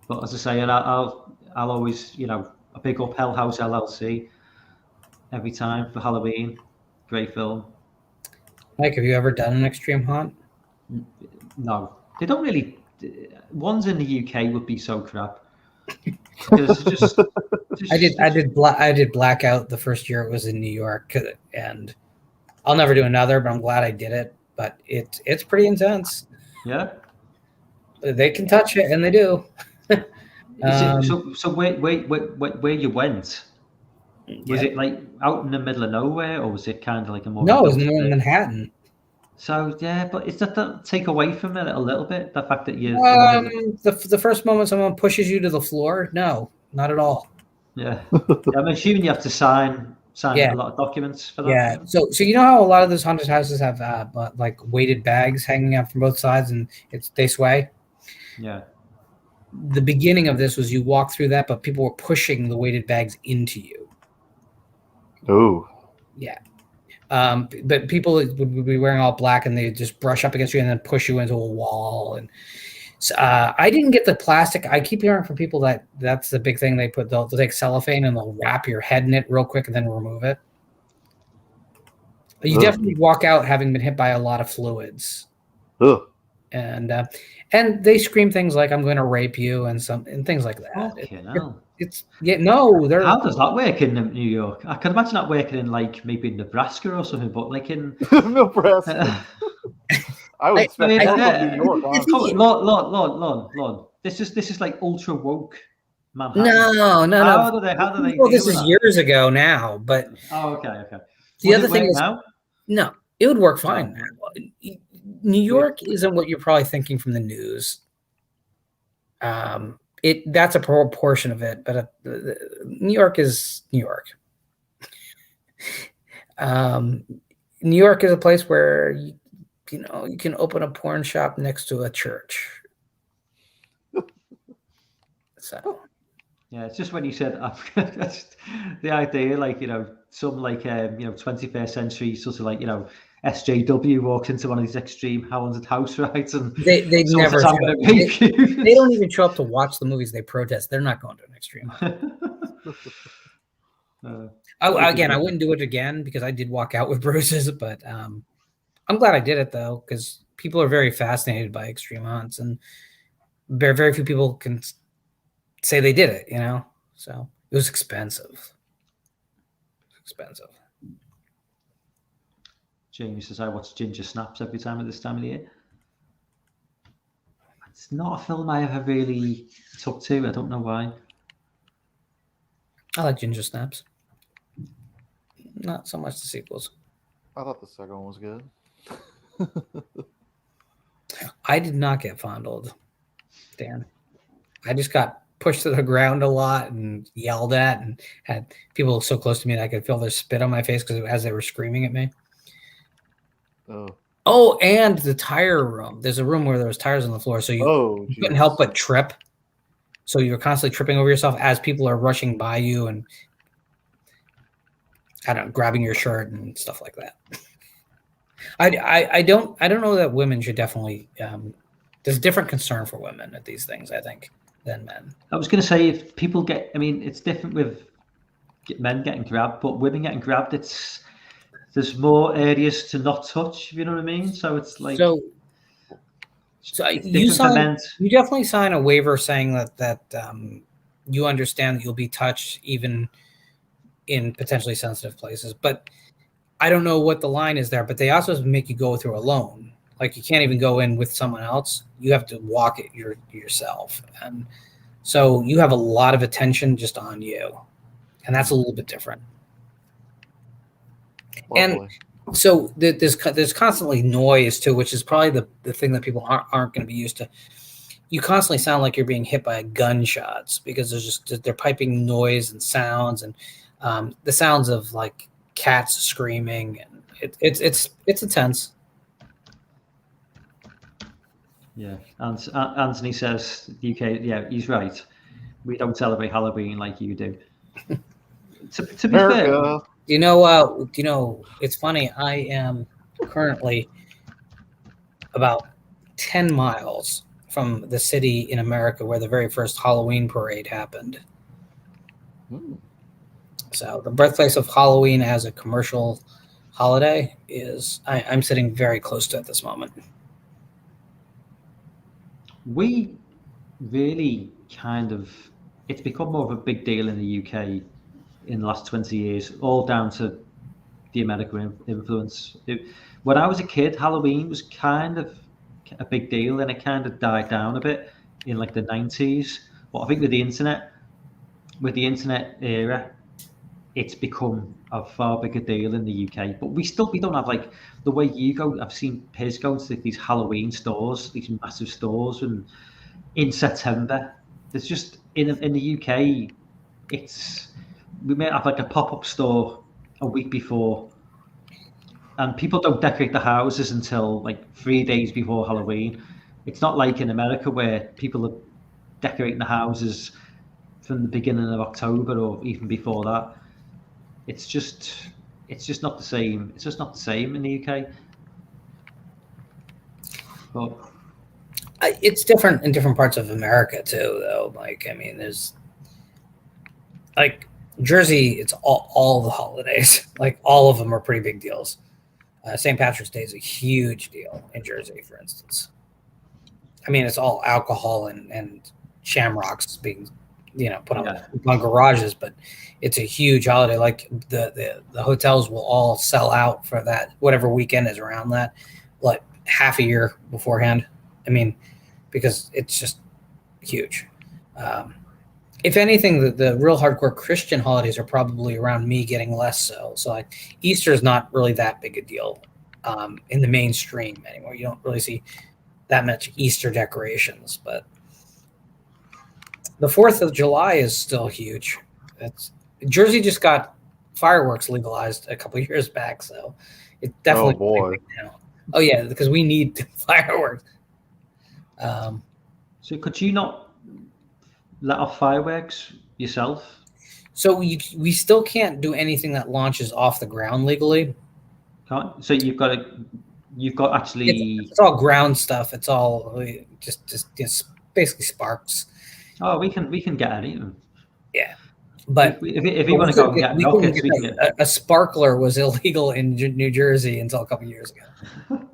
But as I say, and I'll always a big up Hell House LLC every time for Halloween. Great film. Mike, have you ever done an extreme haunt? No, they don't really. Ones in the UK would be so crap. Just, I did Blackout the first year it was in New York, and I'll never do another, but I'm glad I did it. But it's pretty intense. Yeah, they can touch it, and they do. So where you went? Was it like out in the middle of nowhere, or was it kind of like a more? No, it was in Manhattan. So yeah, but is that take away from it a little bit? The fact that you, The first moment someone pushes you to the floor, no, not at all. yeah, I'm assuming you have to sign Yeah. a lot of documents for that. Yeah. So you know how a lot of those haunted houses have like weighted bags hanging out from both sides, and they sway. Yeah. The beginning of this was you walk through that, but people were pushing the weighted bags into you. Oh, Yeah. But people would be wearing all black, and they just brush up against you and then push you into a wall. And so, I didn't get the plastic. I keep hearing from people that that's the big thing they put. They'll take cellophane and they'll wrap your head in it real quick and then remove it. You definitely walk out having been hit by a lot of fluids. ugh. And they scream things like "I'm going to rape you" and things like that. They're How does that work in New York? I can imagine that working in like maybe Nebraska or something, but like in Nebraska. I would expect more from New York. Honestly. Lon. This is like ultra woke Manhattan. No. How do they? Well, this is years ago now, but okay. The other thing is, now? No, it would work fine. New York isn't what you're probably thinking from the news. That's a proportion of it, but New York is New York. New York is a place where you can open a porn shop next to a church. So. Yeah, it's just when you said the idea, like some like 21st century sort of like SJW walks into one of these extreme haunted house rides and they never they don't even show up to watch the movies. They protest. They're not going to an extreme. Again, I wouldn't do it again because I did walk out with bruises, but I'm glad I did it though because people are very fascinated by extreme haunts and very few people can say they did it, so it was expensive. Jamie says I watch Ginger Snaps every time at this time of the year. It's not a film I ever really took to. I don't know why. I like Ginger Snaps. Not so much the sequels. I thought the second one was good. I did not get fondled, Dan. I just got pushed to the ground a lot and yelled at and had people so close to me that I could feel their spit on my face as they were screaming at me. Oh, and the tire room. There's a room where there was tires on the floor, so you couldn't help but trip. So you're constantly tripping over yourself as people are rushing by you and grabbing your shirt and stuff like that. I don't know that women should definitely. There's different concern for women at these things, I think, than men. I was going to say if people it's different with men getting grabbed, but women getting grabbed, there's more areas to not touch, if you know what I mean? So it's like so you definitely sign a waiver saying that you understand that you'll be touched even in potentially sensitive places. But I don't know what the line is there, but they also make you go through alone. Like you can't even go in with someone else. You have to walk it yourself. And so you have a lot of attention just on you. And that's a little bit different. Lovely. And so there's constantly noise too, which is probably the thing that people aren't going to be used to. You constantly sound like you're being hit by gunshots because they're piping noise and sounds and the sounds of like cats screaming and it's intense. Yeah, and Anthony says UK. Yeah, he's right. We don't celebrate Halloween like you do. To be fair, you know, it's funny. I am currently about 10 miles from the city in America where the very first Halloween parade happened. So the birthplace of Halloween as a commercial holiday is I'm sitting very close to at this moment. We really it's become more of a big deal in the UK in the last 20 years, all down to the American influence. When I was a kid, Halloween was kind of a big deal and it kind of died down a bit in like the 90s. But I think with the internet era, it's become a far bigger deal in the UK. But we don't have like the way you go. I've seen peers go to these Halloween stores, these massive stores, and in September, there's just in the UK, we may have like a pop-up store a week before, and people don't decorate the houses until like 3 days before Halloween. It's not like in America where people are decorating the houses from the beginning of October or even before that. It's just not the same. It's just not the same in the UK. But it's different in different parts of America too, though. Like, I mean, there's like Jersey, it's all the holidays. Like, all of them are pretty big deals. St. Patrick's Day is a huge deal in Jersey, for instance. I mean, it's all alcohol and shamrocks being, put on garages, but it's a huge holiday. Like the hotels will all sell out for that, whatever weekend is around that, like half a year beforehand. I mean, because it's just huge. If anything, the real hardcore Christian holidays are probably around me getting less so. So like Easter is not really that big a deal in the mainstream anymore. You don't really see that much Easter decorations, but the 4th of July is still huge. Jersey just got fireworks legalized a couple of years back, so it definitely. Oh boy! Now. Oh yeah, because we need fireworks. So could you not let off fireworks yourself? So we still can't do anything that launches off the ground legally. Can't. So you've got actually. It's all ground stuff. It's all just basically sparks. Oh, we can get anything. Yeah, but if you want to go and get rockets, we can get a sparkler was illegal in New Jersey until a couple of years ago.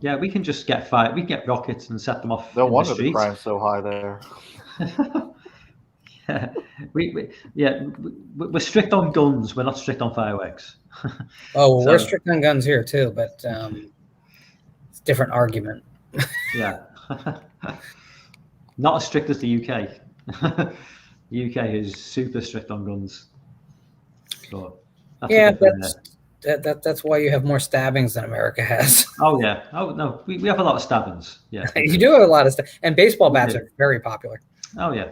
Yeah, we can just get fire. We can get rockets and set them off. No wonder the crime's so high there. Yeah, we're strict on guns. We're not strict on fireworks. Oh, well, we're strict on guns here too, but it's a different argument. Yeah, not as strict as the UK. The UK is super strict on guns. So that's why you have more stabbings than America has. Oh yeah. Oh no, we have a lot of stabbings. Yeah, you do have a lot of and baseball bats are very popular. Oh yeah.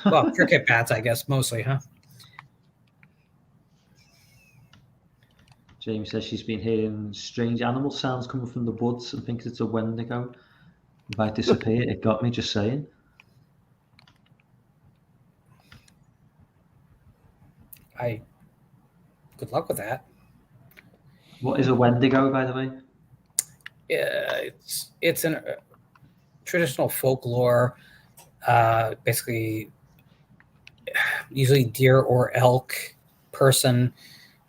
Well, cricket bats, I guess, mostly, huh? Jamie says she's been hearing strange animal sounds coming from the woods and thinks it's a Wendigo. If I disappear, it got me, just saying. Good luck with that. What is a Wendigo, by the way? Yeah, it's an traditional folklore, basically usually deer or elk person.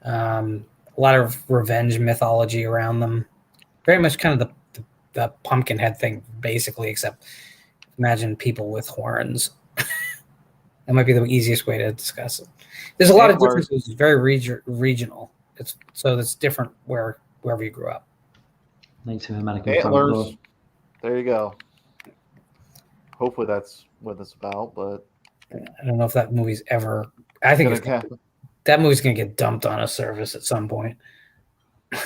A lot of revenge mythology around them. Very much kind of the pumpkin head thing, basically, except imagine people with horns. That might be the easiest way to discuss it. There's a lot of differences. It's very regional. It's different wherever you grew up. Native American antlers. folklore. There you go. Hopefully that's what it's about, but I don't know if that movie's ever. I think that movie's gonna get dumped on a service at some point. I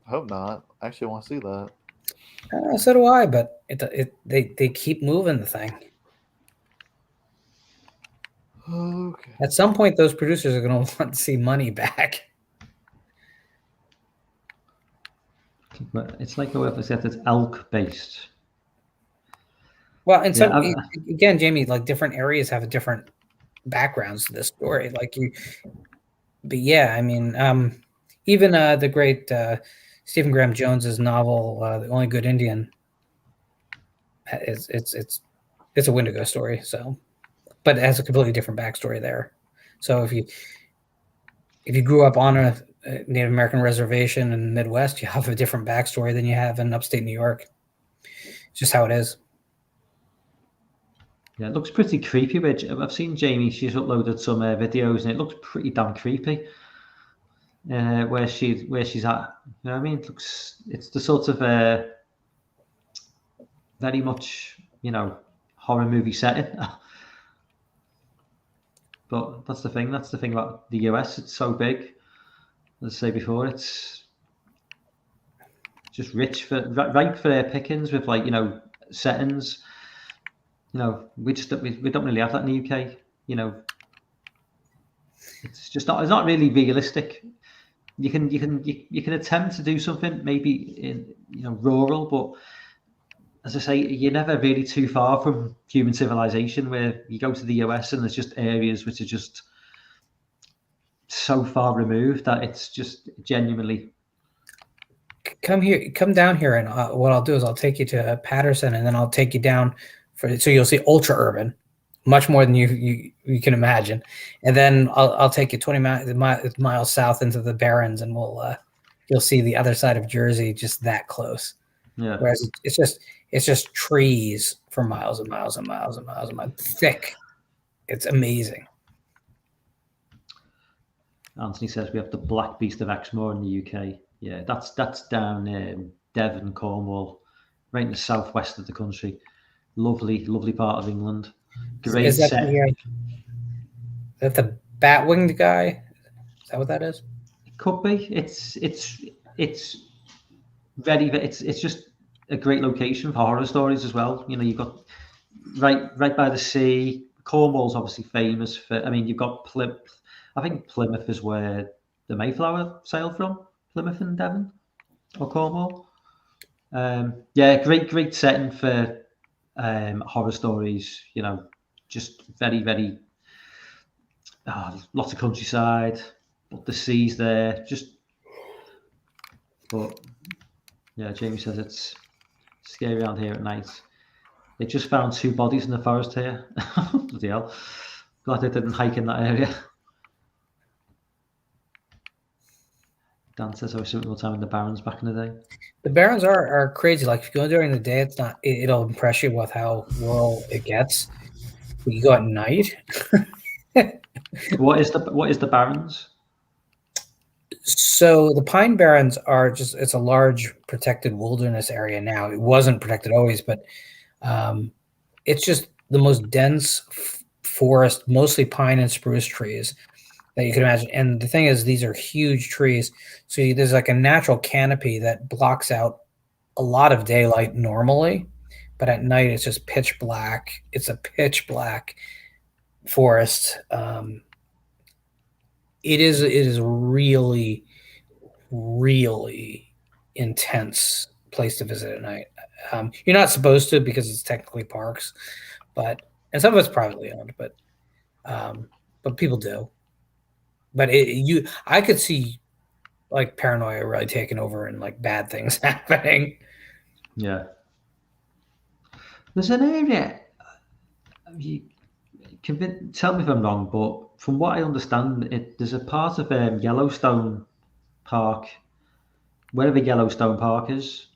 hope not. I actually want to see that. So do I, but they keep moving the thing. Okay. At some point, those producers are going to want to see money back. It's like whoever said it's elk based. Well, and so again, Jamie, like different areas have different backgrounds to this story. But yeah, I mean, even the great Stephen Graham Jones's novel, "The Only Good Indian," it's a Wendigo story. So, but it has a completely different backstory there. So if you grew up on a Native American reservation in the Midwest, you have a different backstory than you have in upstate New York. It's just how it is. Yeah, it looks pretty creepy. I've seen Jamie, she's uploaded some videos and it looks pretty damn creepy. Where she's at, you know what I mean? It's the sort of very much, horror movie setting. But that's the thing. That's the thing about the US. It's so big. As I say before, it's just ripe for their pickings with like settings. We don't really have that in the UK. It's just not. It's not really realistic. You can attempt to do something maybe in rural, but as I say, you're never really too far from human civilization. Where you go to the US and there's just areas which are just so far removed that it's just genuinely. Come down here, and what I'll do is I'll take you to Patterson, and then I'll take you down so you'll see ultra urban, much more than you can imagine, and then I'll take you 20 miles south into the Barrens, and you'll see the other side of Jersey just that close. Yeah. Whereas it's just trees for miles and miles and miles and miles and miles, thick. It's amazing. Anthony says we have the Black Beast of Exmoor in the UK. Yeah, that's down Devon, Cornwall, right in the southwest of the country. Lovely part of England. Great Is that set. The bat-winged guy? Is that what that is? It could be. It's just a great location for horror stories as well. You've got right by the sea. Cornwall's obviously famous for. I mean, you've got Plymouth. I think Plymouth is where the Mayflower sailed from. Plymouth and Devon or Cornwall. Yeah, great setting for horror stories. Just very, very lots of countryside, but the sea's there. But yeah, Jamie says it's scary around here at night. They just found 2 bodies in the forest here. Bloody hell! Glad they didn't hike in that area. Dan says I was spent more time in the Barrens back in the day. The Barrens are crazy. Like if you go during the day, it'll impress you with how rural it gets. When you go at night. What is the Barrens? So the Pine Barrens it's a large protected wilderness area now. It wasn't protected always, but it's just the most dense forest, mostly pine and spruce trees that you can imagine. And the thing is, these are huge trees. So there's like a natural canopy that blocks out a lot of daylight normally, but at night it's just pitch black. It's a pitch black forest. It is really, really intense place to visit at night. You're not supposed to because it's technically parks, and some of it's privately owned, but people do. But I could see like paranoia really taking over and like bad things happening. Yeah. There's an area. You can tell me if I'm wrong, but from what I understand, there's a part of Yellowstone Park, wherever Yellowstone Park is,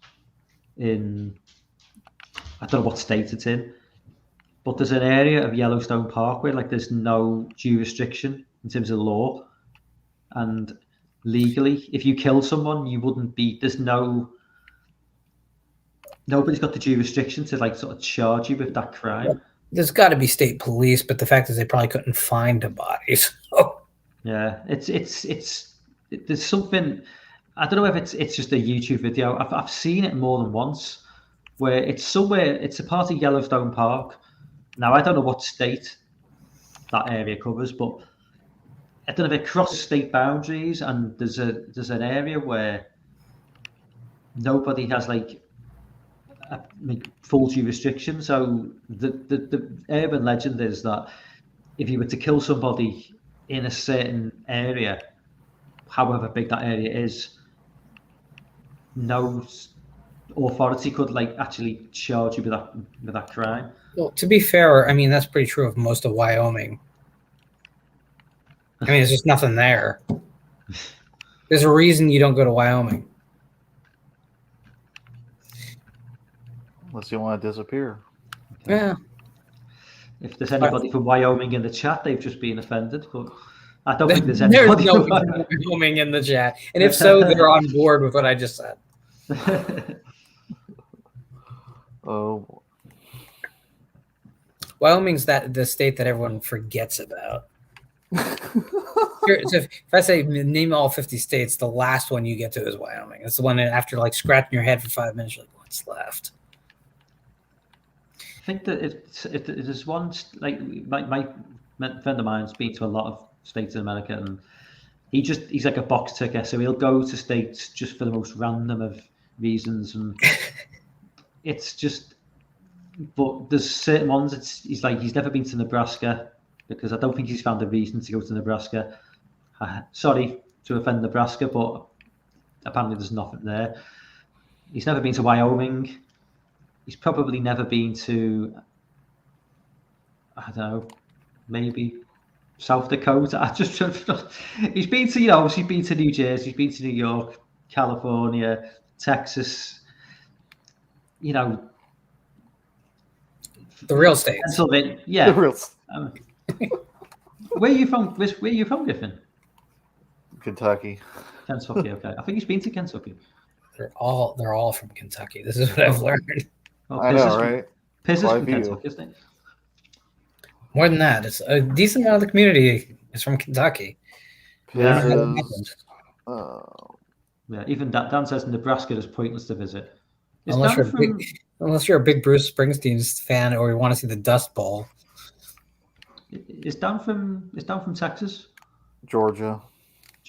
in I don't know what state it's in, but there's an area of Yellowstone Park where like there's no jurisdiction in terms of law, and legally, if you kill someone, you wouldn't be. Nobody's got the jurisdiction to like sort of charge you with that crime. There's got to be state police, but the fact is they probably couldn't find a body. So. Yeah, it's there's something. I don't know if it's just a YouTube video. I've seen it more than once, where it's somewhere. It's a part of Yellowstone Park. Now I don't know what state that area covers, but I don't know if it crosses state boundaries, and there's an area where nobody has like full jurisdiction. So the urban legend is that if you were to kill somebody in a certain area, however big that area is, no authority could like actually charge you with that crime. Well, to be fair, I mean that's pretty true of most of Wyoming. I mean, there's just nothing there. There's a reason you don't go to Wyoming. Unless you want to disappear. Yeah. If there's anybody from Wyoming in the chat, they've just been offended. But I don't think there's anybody from Wyoming in the chat. And if so, they're on board with what I just said. Oh. Wyoming's the state that everyone forgets about. So if I say name all 50 states, the last one you get to is Wyoming. It's the one that after like scratching your head for 5 minutes, you're like, what's left? I think that it is one like my friend of mine's been to a lot of states in America, and he's like a box ticker, so he'll go to states just for the most random of reasons, and it's just. But there's certain ones. He's never been to Nebraska because I don't think he's found a reason to go to Nebraska. Sorry to offend Nebraska, but apparently there's nothing there. He's never been to Wyoming. He's probably never been to, I don't know, maybe South Dakota. He's been to, obviously been to New Jersey, he's been to New York, California, Texas, the real states. Pennsylvania, yeah. The real... Where are you from? Where are you from, Griffin? Kentucky. Kentucky, okay. I think he's been to Kentucky. They're all from Kentucky. This is what I've learned. Oh, I know, right? Piss is from Kentucky, isn't it? More than that, it's a decent amount of the community is from Kentucky. Yeah, even Dan says Nebraska is pointless to visit. Unless you're a big Bruce Springsteen fan or you want to see the Dust Bowl. Is Dan from Texas? Georgia.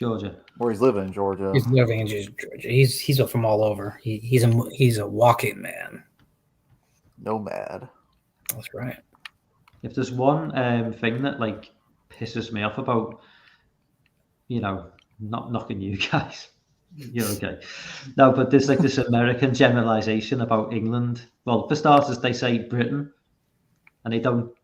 Or he's living in Georgia. He's living in Georgia. He's from all over. He's a walking man. Nomad. That's right. If there's one thing that like pisses me off about, not knocking you guys, you're okay. No, but there's like this American generalization about England. Well, for starters, they say Britain, and they don't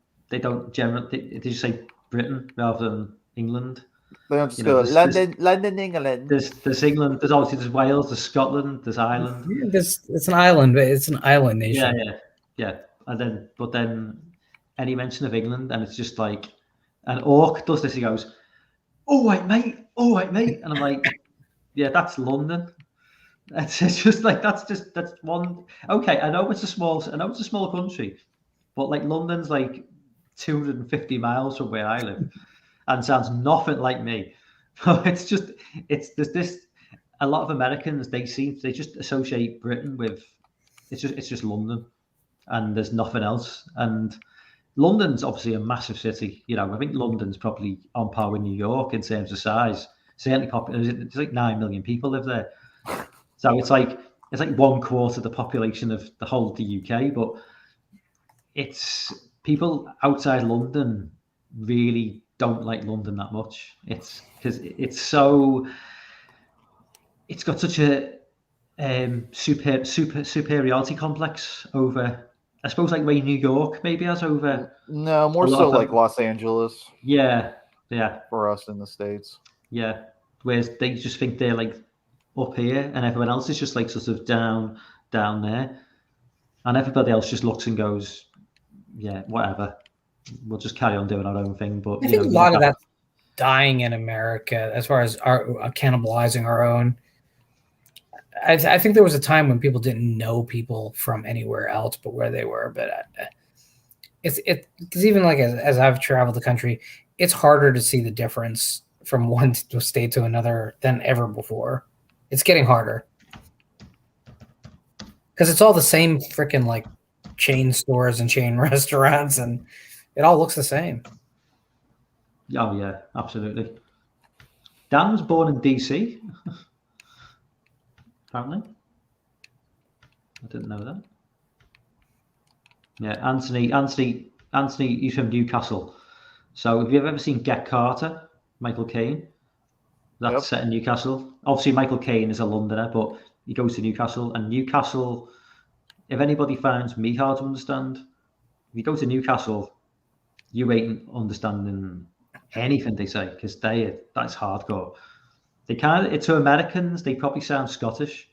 generally. They just say Britain rather than England. They don't just go London, England. There's England. There's Wales. There's Scotland. There's Ireland. It's an island. It's an island nation. Yeah. And then any mention of England, and it's just like, and Orc does this. He goes, "All right, mate. And I'm like, yeah, that's London. It's just like that's one. Okay, I know it's a small country, but like London's like 250 miles from where I live, and sounds nothing like me. There's this. A lot of Americans they just associate Britain with it's just London, and there's nothing else. And London's obviously a massive city. I think London's probably on par with New York in terms of size. Certainly popular. There's like 9 million people live there. So it's like 1/4 of the population of the whole of the UK, but it's people outside London really don't like London that much. It's because it's got such a superiority complex over, I suppose, like way New York maybe has over. No, more so like Los Angeles. Yeah. For us in the States. Yeah, whereas they just think they're like up here, and everyone else is just like sort of down there, and everybody else just looks and goes, yeah, whatever. We'll just carry on doing our own thing. But I think a lot of that's dying in America as far as our cannibalizing our own. I think there was a time when people didn't know people from anywhere else but where they were. But it's because even like as I've traveled the country, it's harder to see the difference from one state to another than ever before. It's getting harder because it's all the same freaking like chain stores and chain restaurants, and it all looks the same. Oh yeah, absolutely. Dan was born in DC. Apparently, I didn't know that. Yeah, Anthony, he's from Newcastle. So have you ever seen Get Carter, Michael Caine? That's set in Newcastle. Obviously, Michael Caine is a Londoner, but he goes to Newcastle. And Newcastle, if anybody finds me hard to understand, if you go to Newcastle, you ain't understanding anything they say because that's hardcore. To Americans, they probably sound Scottish,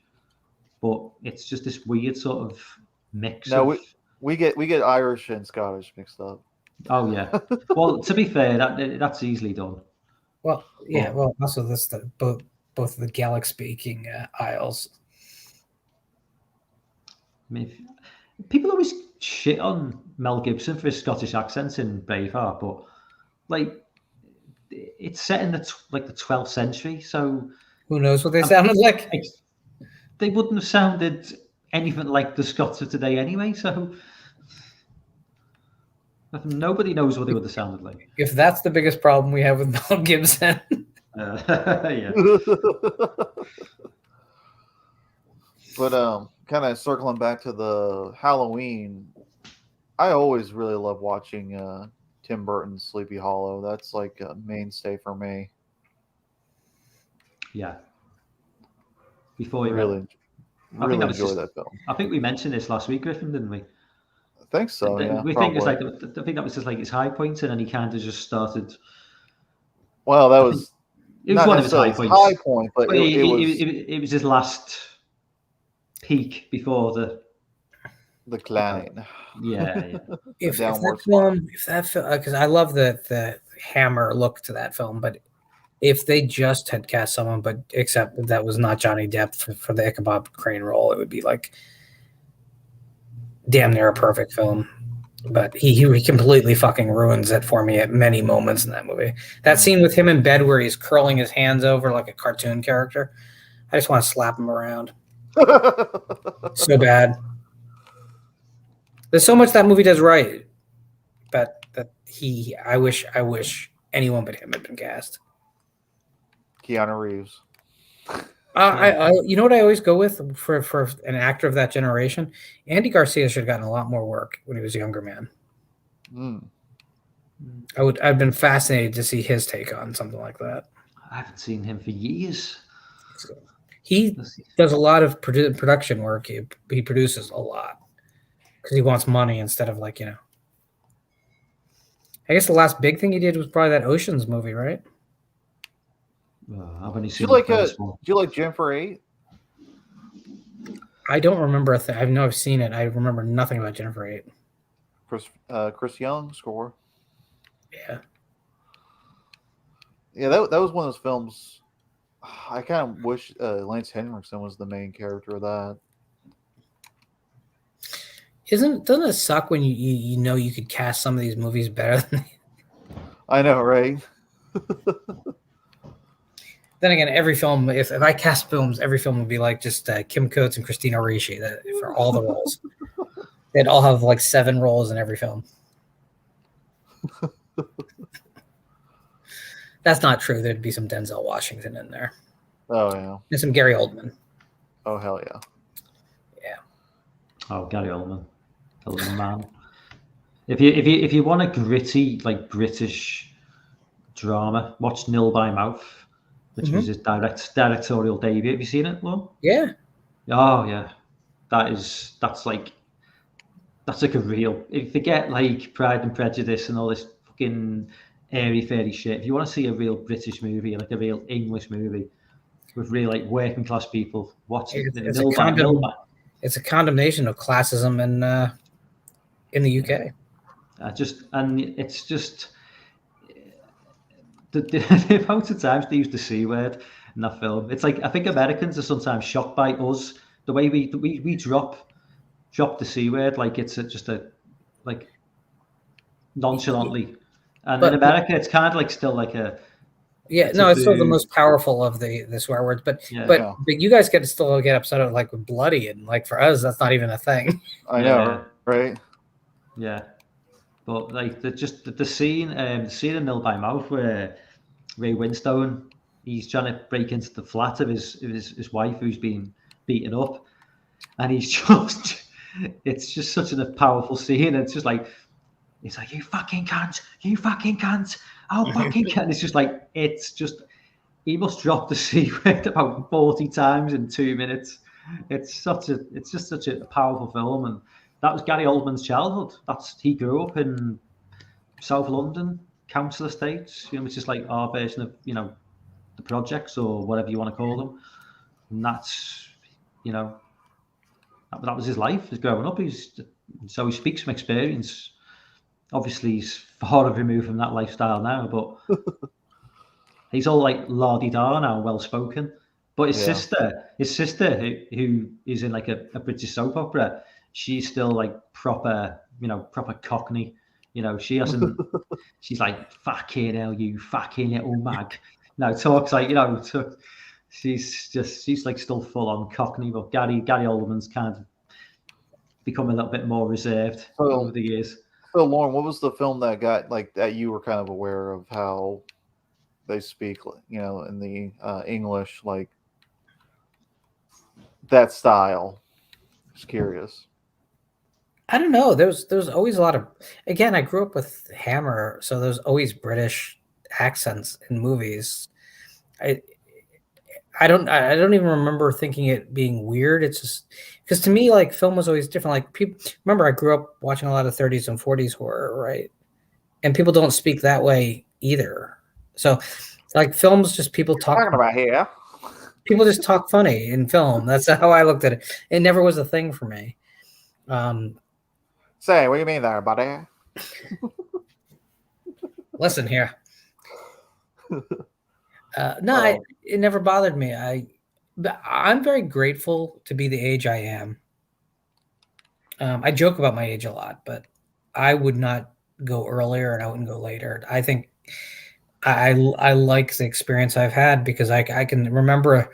but it's just this weird sort of mix. No, we get Irish and Scottish mixed up. Oh yeah. Well, to be fair, that's easily done. Well, yeah. Well, also both of the Gaelic speaking Isles. I mean, people always shit on Mel Gibson for his Scottish accents in Braveheart, but like it's set in the 12th century, so Who knows what they sounded like? they wouldn't have sounded anything like the Scots of today anyway. So nobody knows what they would have sounded like. If that's the biggest problem we have with Mel Gibson. Yeah. But kind of circling back to the Halloween, I always really love watching Tim Burton's Sleepy Hollow. That's like a mainstay for me. Yeah. Before you Really enjoy that film. I think we mentioned this last week, Griffin, didn't we? I think so. Yeah, we think it's like I think that was just like his high point, and then he kind of just started. Well, that was it was not one of his high necessarily points. high point, but it was his last peak before the decline. Yeah. If that film, because I love the Hammer look to that film, but if they just had cast someone, but except that was not Johnny Depp for the Ichabod Crane role, it would be like damn near a perfect film. But he completely fucking ruins it for me at many moments in that movie. That scene with him in bed where he's curling his hands over like a cartoon character, I just want to slap him around. So bad. There's so much that movie does right, but that I wish anyone but him had been cast. Keanu Reeves. You know what I always go with for an actor of that generation? Andy Garcia should have gotten a lot more work when he was a younger man. I've been fascinated to see his take on something like that. I haven't seen him for years. He does a lot of production work. He produces a lot because he wants money instead of I guess the last big thing he did was probably that Ocean's movie, right? I've only seen. Do you like Jennifer 8? I don't remember a thing. I know I've seen it. I remember nothing about Jennifer 8. Chris Young score. Yeah, that was one of those films. I kind of wish Lance Henriksen was the main character of that. Doesn't it suck when you know you could cast some of these movies better than I know, right? Then again, every film, if I cast films, every film would be like just Kim Coates and Christina Ricci for all the roles. They'd all have like 7 roles in every film. That's not true. There'd be some Denzel Washington in there. Oh yeah. And some Gary Oldman. Oh hell yeah. Yeah. Oh, Gary Oldman, the little man. If you want a gritty British drama, watch Nil by Mouth, which was his directorial debut. Have you seen it, Lauren? Yeah. Oh yeah, that's like a real. If you forget Pride and Prejudice and all this fucking airy fairy shit, if you want to see a real British movie, like a real English movie with real working class people, watch it. It's a condemnation of classism in the UK. It's just. The amount of times they use the C word in that film, it's like I think Americans are sometimes shocked by us the way we drop the C word like it's just nonchalantly, and in America it's kind of still like a it's still the most powerful of the swear words, but you guys still get upset at with bloody, and for us that's not even a thing. I know, right? Yeah. But the scene in Nil by Mouth where Ray Winstone, he's trying to break into the flat of his wife who's been beaten up, and it's just such a powerful scene. It's just it's like you fucking can't, oh fucking can't. It's just he must drop the C word about 40 times in 2 minutes. It's just such a powerful film, and that was Gary Oldman's childhood. He grew up in South London, council estates, which is like our version of, the projects or whatever you want to call them. And that's, that was his life, his growing up. So he speaks from experience. Obviously, he's far removed from that lifestyle now, but he's all la-di-da now, well-spoken. But his sister, who is in a British soap opera, she's still proper Cockney, You know, she hasn't. She's like, fucking hell, you fucking little mag. No, talks like, you know, she's like still full on Cockney, but Gary Oldman's kind of become a little bit more reserved over the years. So, Lauren, what was the film that got like that you were kind of aware of how they speak, you know, in the English, like that style? Just curious. I don't know. There's always a lot of. Again, I grew up with Hammer, so there's always British accents in movies. I don't even remember thinking it being weird. It's just because to me, like, film was always different. Like, people remember, I grew up watching a lot of 30s and 40s horror, right? And people don't speak that way either. So, like, films, just people talking about here. People just talk funny in film. That's how I looked at it. It never was a thing for me. Say, what do you mean there, buddy? Listen here. It never bothered me. I'm very grateful to be the age I am. I joke about my age a lot, but I would not go earlier and I wouldn't go later. I think I like the experience I've had because I can remember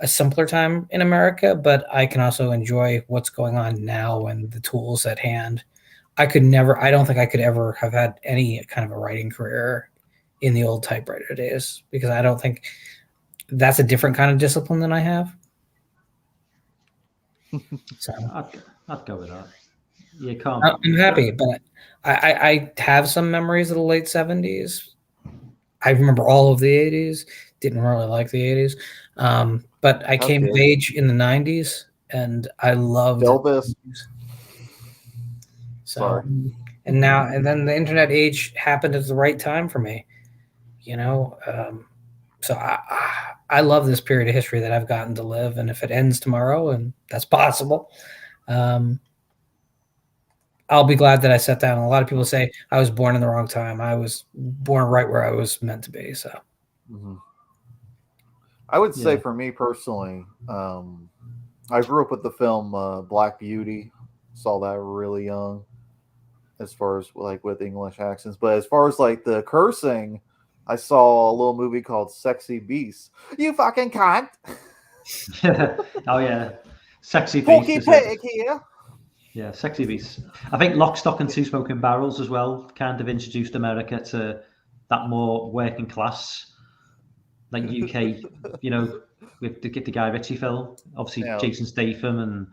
a simpler time in America, but I can also enjoy what's going on now and the tools at hand. I don't think I could ever have had any kind of a writing career in the old typewriter days because I don't think that's a different kind of discipline than I have. So I'd go with that. You can't. I'm happy, but I have some memories of the late 70s. I remember all of the 80s. Didn't really like the 80s. But I came of age in the 90s, and I loved Elvis. So, sorry. And then the internet age happened at the right time for me. You know, so I love this period of history that I've gotten to live, and if it ends tomorrow, and that's possible, I'll be glad that I sat down. A lot of people say I was born in the wrong time. I was born right where I was meant to be. So, I would say for me personally, I grew up with the film Black Beauty. Saw that really young, as far as like with English accents. But as far as like the cursing, I saw a little movie called Sexy Beast. You fucking cunt! Oh yeah, Sexy Beast. Porky Pig here. Yeah, Sexy Beast. I think Lock, Stock and Two Smoking Barrels as well kind of introduced America to that more working class, like UK, you know, with the Guy Ritchie film. Obviously, Jason Statham and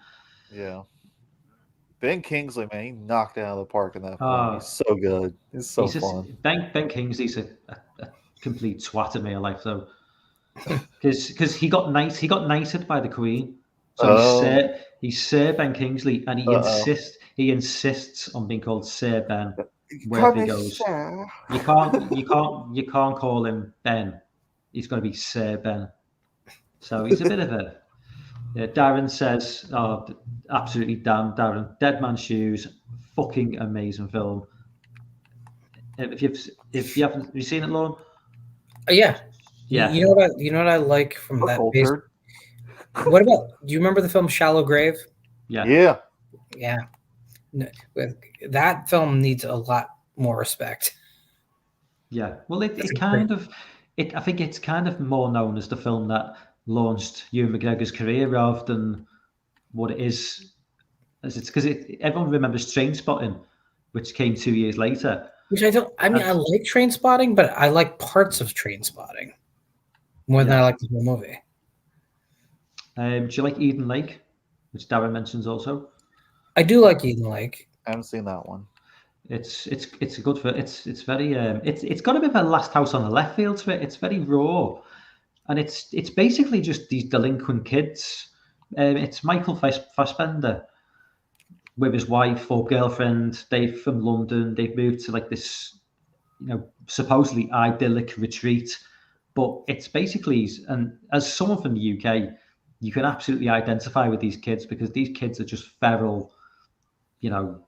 Ben Kingsley, man, he knocked it out of the park in that film. He's so good. It's so fun. Ben Kingsley's a complete twat in real life, though, because he got knighted by the Queen. So he's Sir Ben Kingsley, and he insists on being called Sir Ben wherever he goes. You can't call him Ben. He's going to be Sir Ben. So he's a bit of a. Darren says, "Oh, absolutely damn, Darren! Dead Man's Shoes, fucking amazing film. If you haven't seen it, Lauren? Yeah. Yeah. You know what I like from that. What about? Do you remember the film Shallow Grave? Yeah. That film needs a lot more respect. Yeah. Well, I think it's kind of more known as the film that launched Ewan McGregor's career rather than what it is. It's because everyone remembers Trainspotting, which came 2 years later. Which I don't. I mean, I like Trainspotting, but I like parts of Trainspotting more than I like the whole movie. Do you like Eden Lake, which Darren mentions also? I do like Eden Lake. I haven't seen that one. It's a good film. It's very it's got a bit of a Last House on the Left feel to it. It's very raw, and it's basically just these delinquent kids. It's Michael Fassbender with his wife or girlfriend. They're from London. They've moved to like this, you know, supposedly idyllic retreat, but it's basically, and as someone from the UK, you can absolutely identify with these kids because these kids are just feral, you know,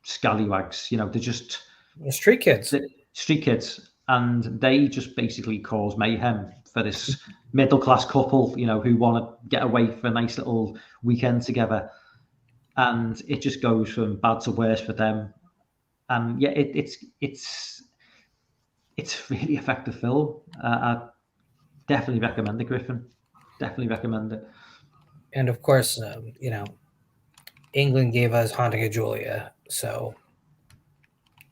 scallywags. You know, they're just street kids. Street kids, and they just basically cause mayhem for this middle class couple, you know, who want to get away for a nice little weekend together, and it just goes from bad to worse for them. and yeah, it's a really effective film. I definitely recommend it, Griffin. Definitely recommend it. And of course, England gave us Haunting of Julia. So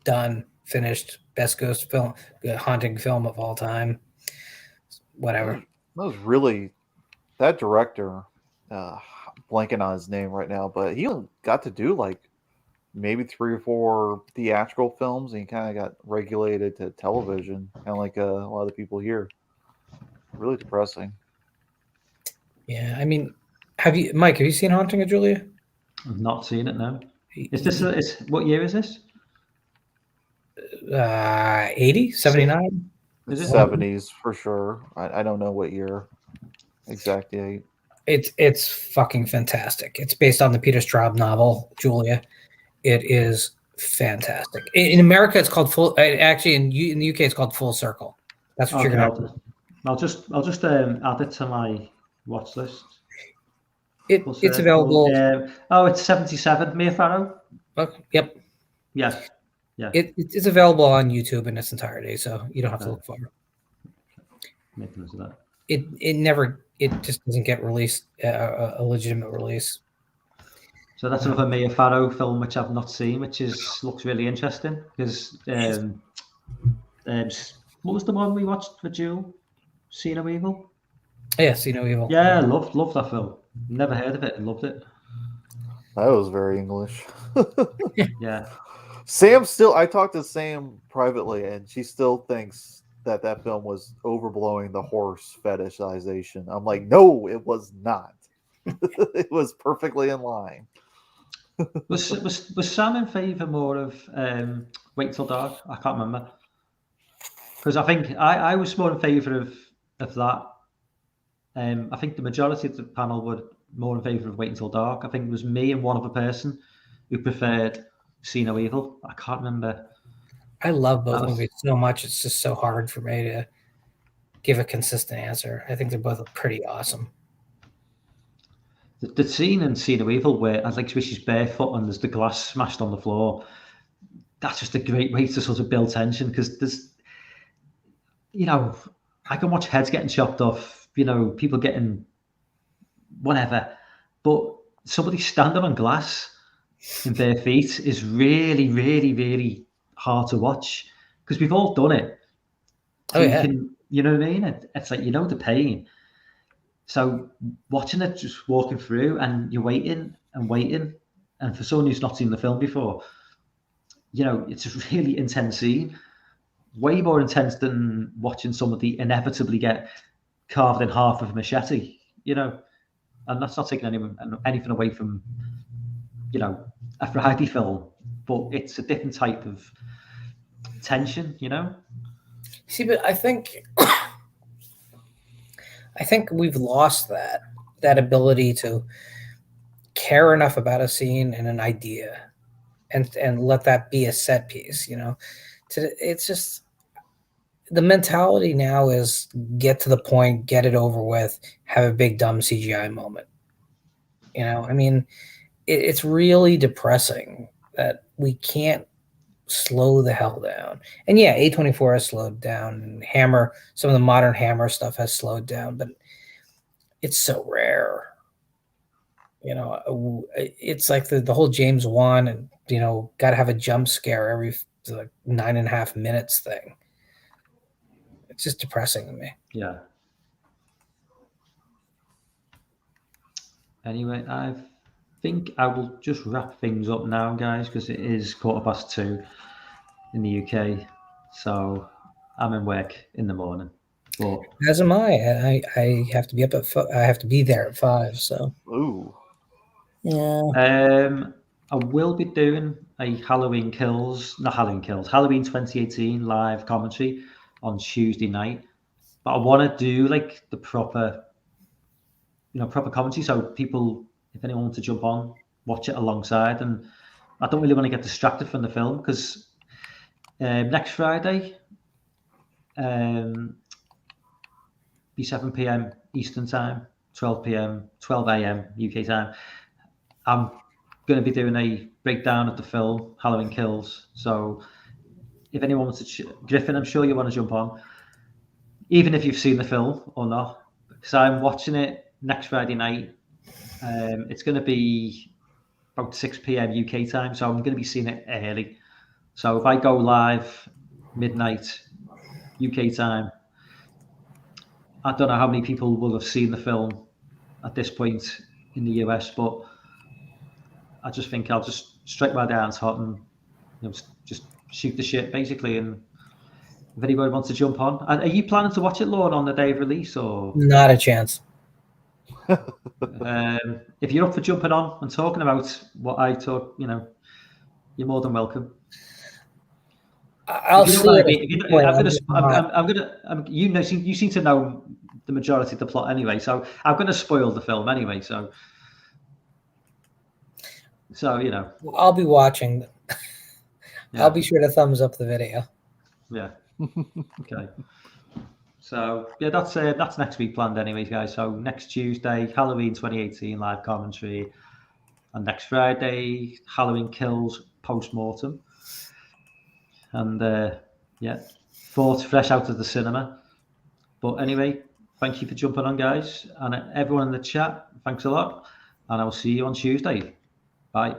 done, finished, best ghost film, haunting film of all time. Whatever. That was really that director. Blanking on his name right now, but he only got to do like maybe 3 or 4 theatrical films, and he kind of got regulated to television, kind of like a lot of the people here. Really depressing. Yeah, I mean, Mike? Have you seen Haunting of Julia? I've not seen it now. Is this? What year is this? 80, 79? Is it 70s for sure. I don't know what year exact date. It's fucking fantastic. It's based on the Peter Straub novel Julia. It is fantastic. In America, it's called Actually, in the UK, it's called Full Circle. That's what you're gonna. I'll just add it to my watch list. It's available. It's 77. Mia Farrow. Yep. Yes. Yeah. It's available on YouTube in its entirety, so you don't have to look for it. Make note of that. It just doesn't get released a legitimate release. So that's another Mia Farrow film which I've not seen, which looks really interesting because what was the one we watched for Jewel? See No Evil. Yeah, See No Evil. Yeah, loved that film. Never heard of it and loved it. That was very English. Yeah. I talked to Sam privately, and she still thinks that film was overblowing the horse fetishization. I'm like, no, it was not. It was perfectly in line. Was Sam in favour more of Wait Till Dark? I can't remember. Because I think I was more in favour of that. I think the majority of the panel were more in favour of Wait Until Dark. I think it was me and one other person who preferred See No Evil. I can't remember. I love both movies so much. It's just so hard for me to give a consistent answer. I think they're both pretty awesome. The scene in See No Evil where I like she's barefoot and there's the glass smashed on the floor. That's just a great way to sort of build tension because there's, I can watch heads getting chopped off, people getting whatever, but somebody standing on glass in bare feet is really, really, really hard to watch because we've all done it. So you know what I mean? It's like, the pain. So watching it, just walking through and you're waiting, and for someone who's not seen the film before, it's a really intense scene, way more intense than watching somebody inevitably get carved in half with a machete, and that's not taking anything away from, a Friday film, but it's a different type of tension, See, but I think we've lost that ability to care enough about a scene and an idea and let that be a set piece, it's just the mentality now is get to the point, get it over with, have a big dumb CGI moment. I mean, it's really depressing that we can't slow the hell down. And yeah, A24 has slowed down, and Hammer, some of the modern Hammer stuff has slowed down, but it's so rare. It's like the whole James Wan and got to have a jump scare every 9.5 minutes thing. It's just depressing to me. Yeah. Anyway, I think I will just wrap things up now, guys, because it is 2:15 in the UK. So I'm in work in the morning. But as am I. I have to be up at I have to be there at 5. So. Ooh. Yeah. I will be doing a Halloween 2018 live commentary on Tuesday night. But I want to do like the proper commentary, so people, if anyone wants to jump on, watch it alongside. And I don't really want to get distracted from the film because next Friday, be 7 p.m. Eastern time, 12 a.m. UK time. I'm going to be doing a breakdown of the film Halloween Kills. So if anyone wants to, Griffin, I'm sure you want to jump on, even if you've seen the film or not, because I'm watching it next Friday night. It's going to be about 6 p.m. UK time, so I'm going to be seeing it early. So if I go live midnight UK time, I don't know how many people will have seen the film at this point in the US, but I just think I'll just strike my dance hot and just shoot the shit basically. And if anybody wants to jump on, are you planning to watch it, Lord, on the day of release, or Not a chance. if you're up for jumping on and talking about what I talk, you're more than welcome. I'll see it. You seem to know the majority of the plot anyway, so I'm going to spoil the film anyway. So I'll be watching. Yeah. I'll be sure to thumbs up the video. Yeah. Okay. So yeah, that's next week planned anyways, guys. So next Tuesday, Halloween 2018 live commentary, and next Friday, Halloween Kills post-mortem. And thoughts fresh out of the cinema. But anyway, thank you for jumping on, guys, and everyone in the chat, thanks a lot, and I will see you on Tuesday. Bye.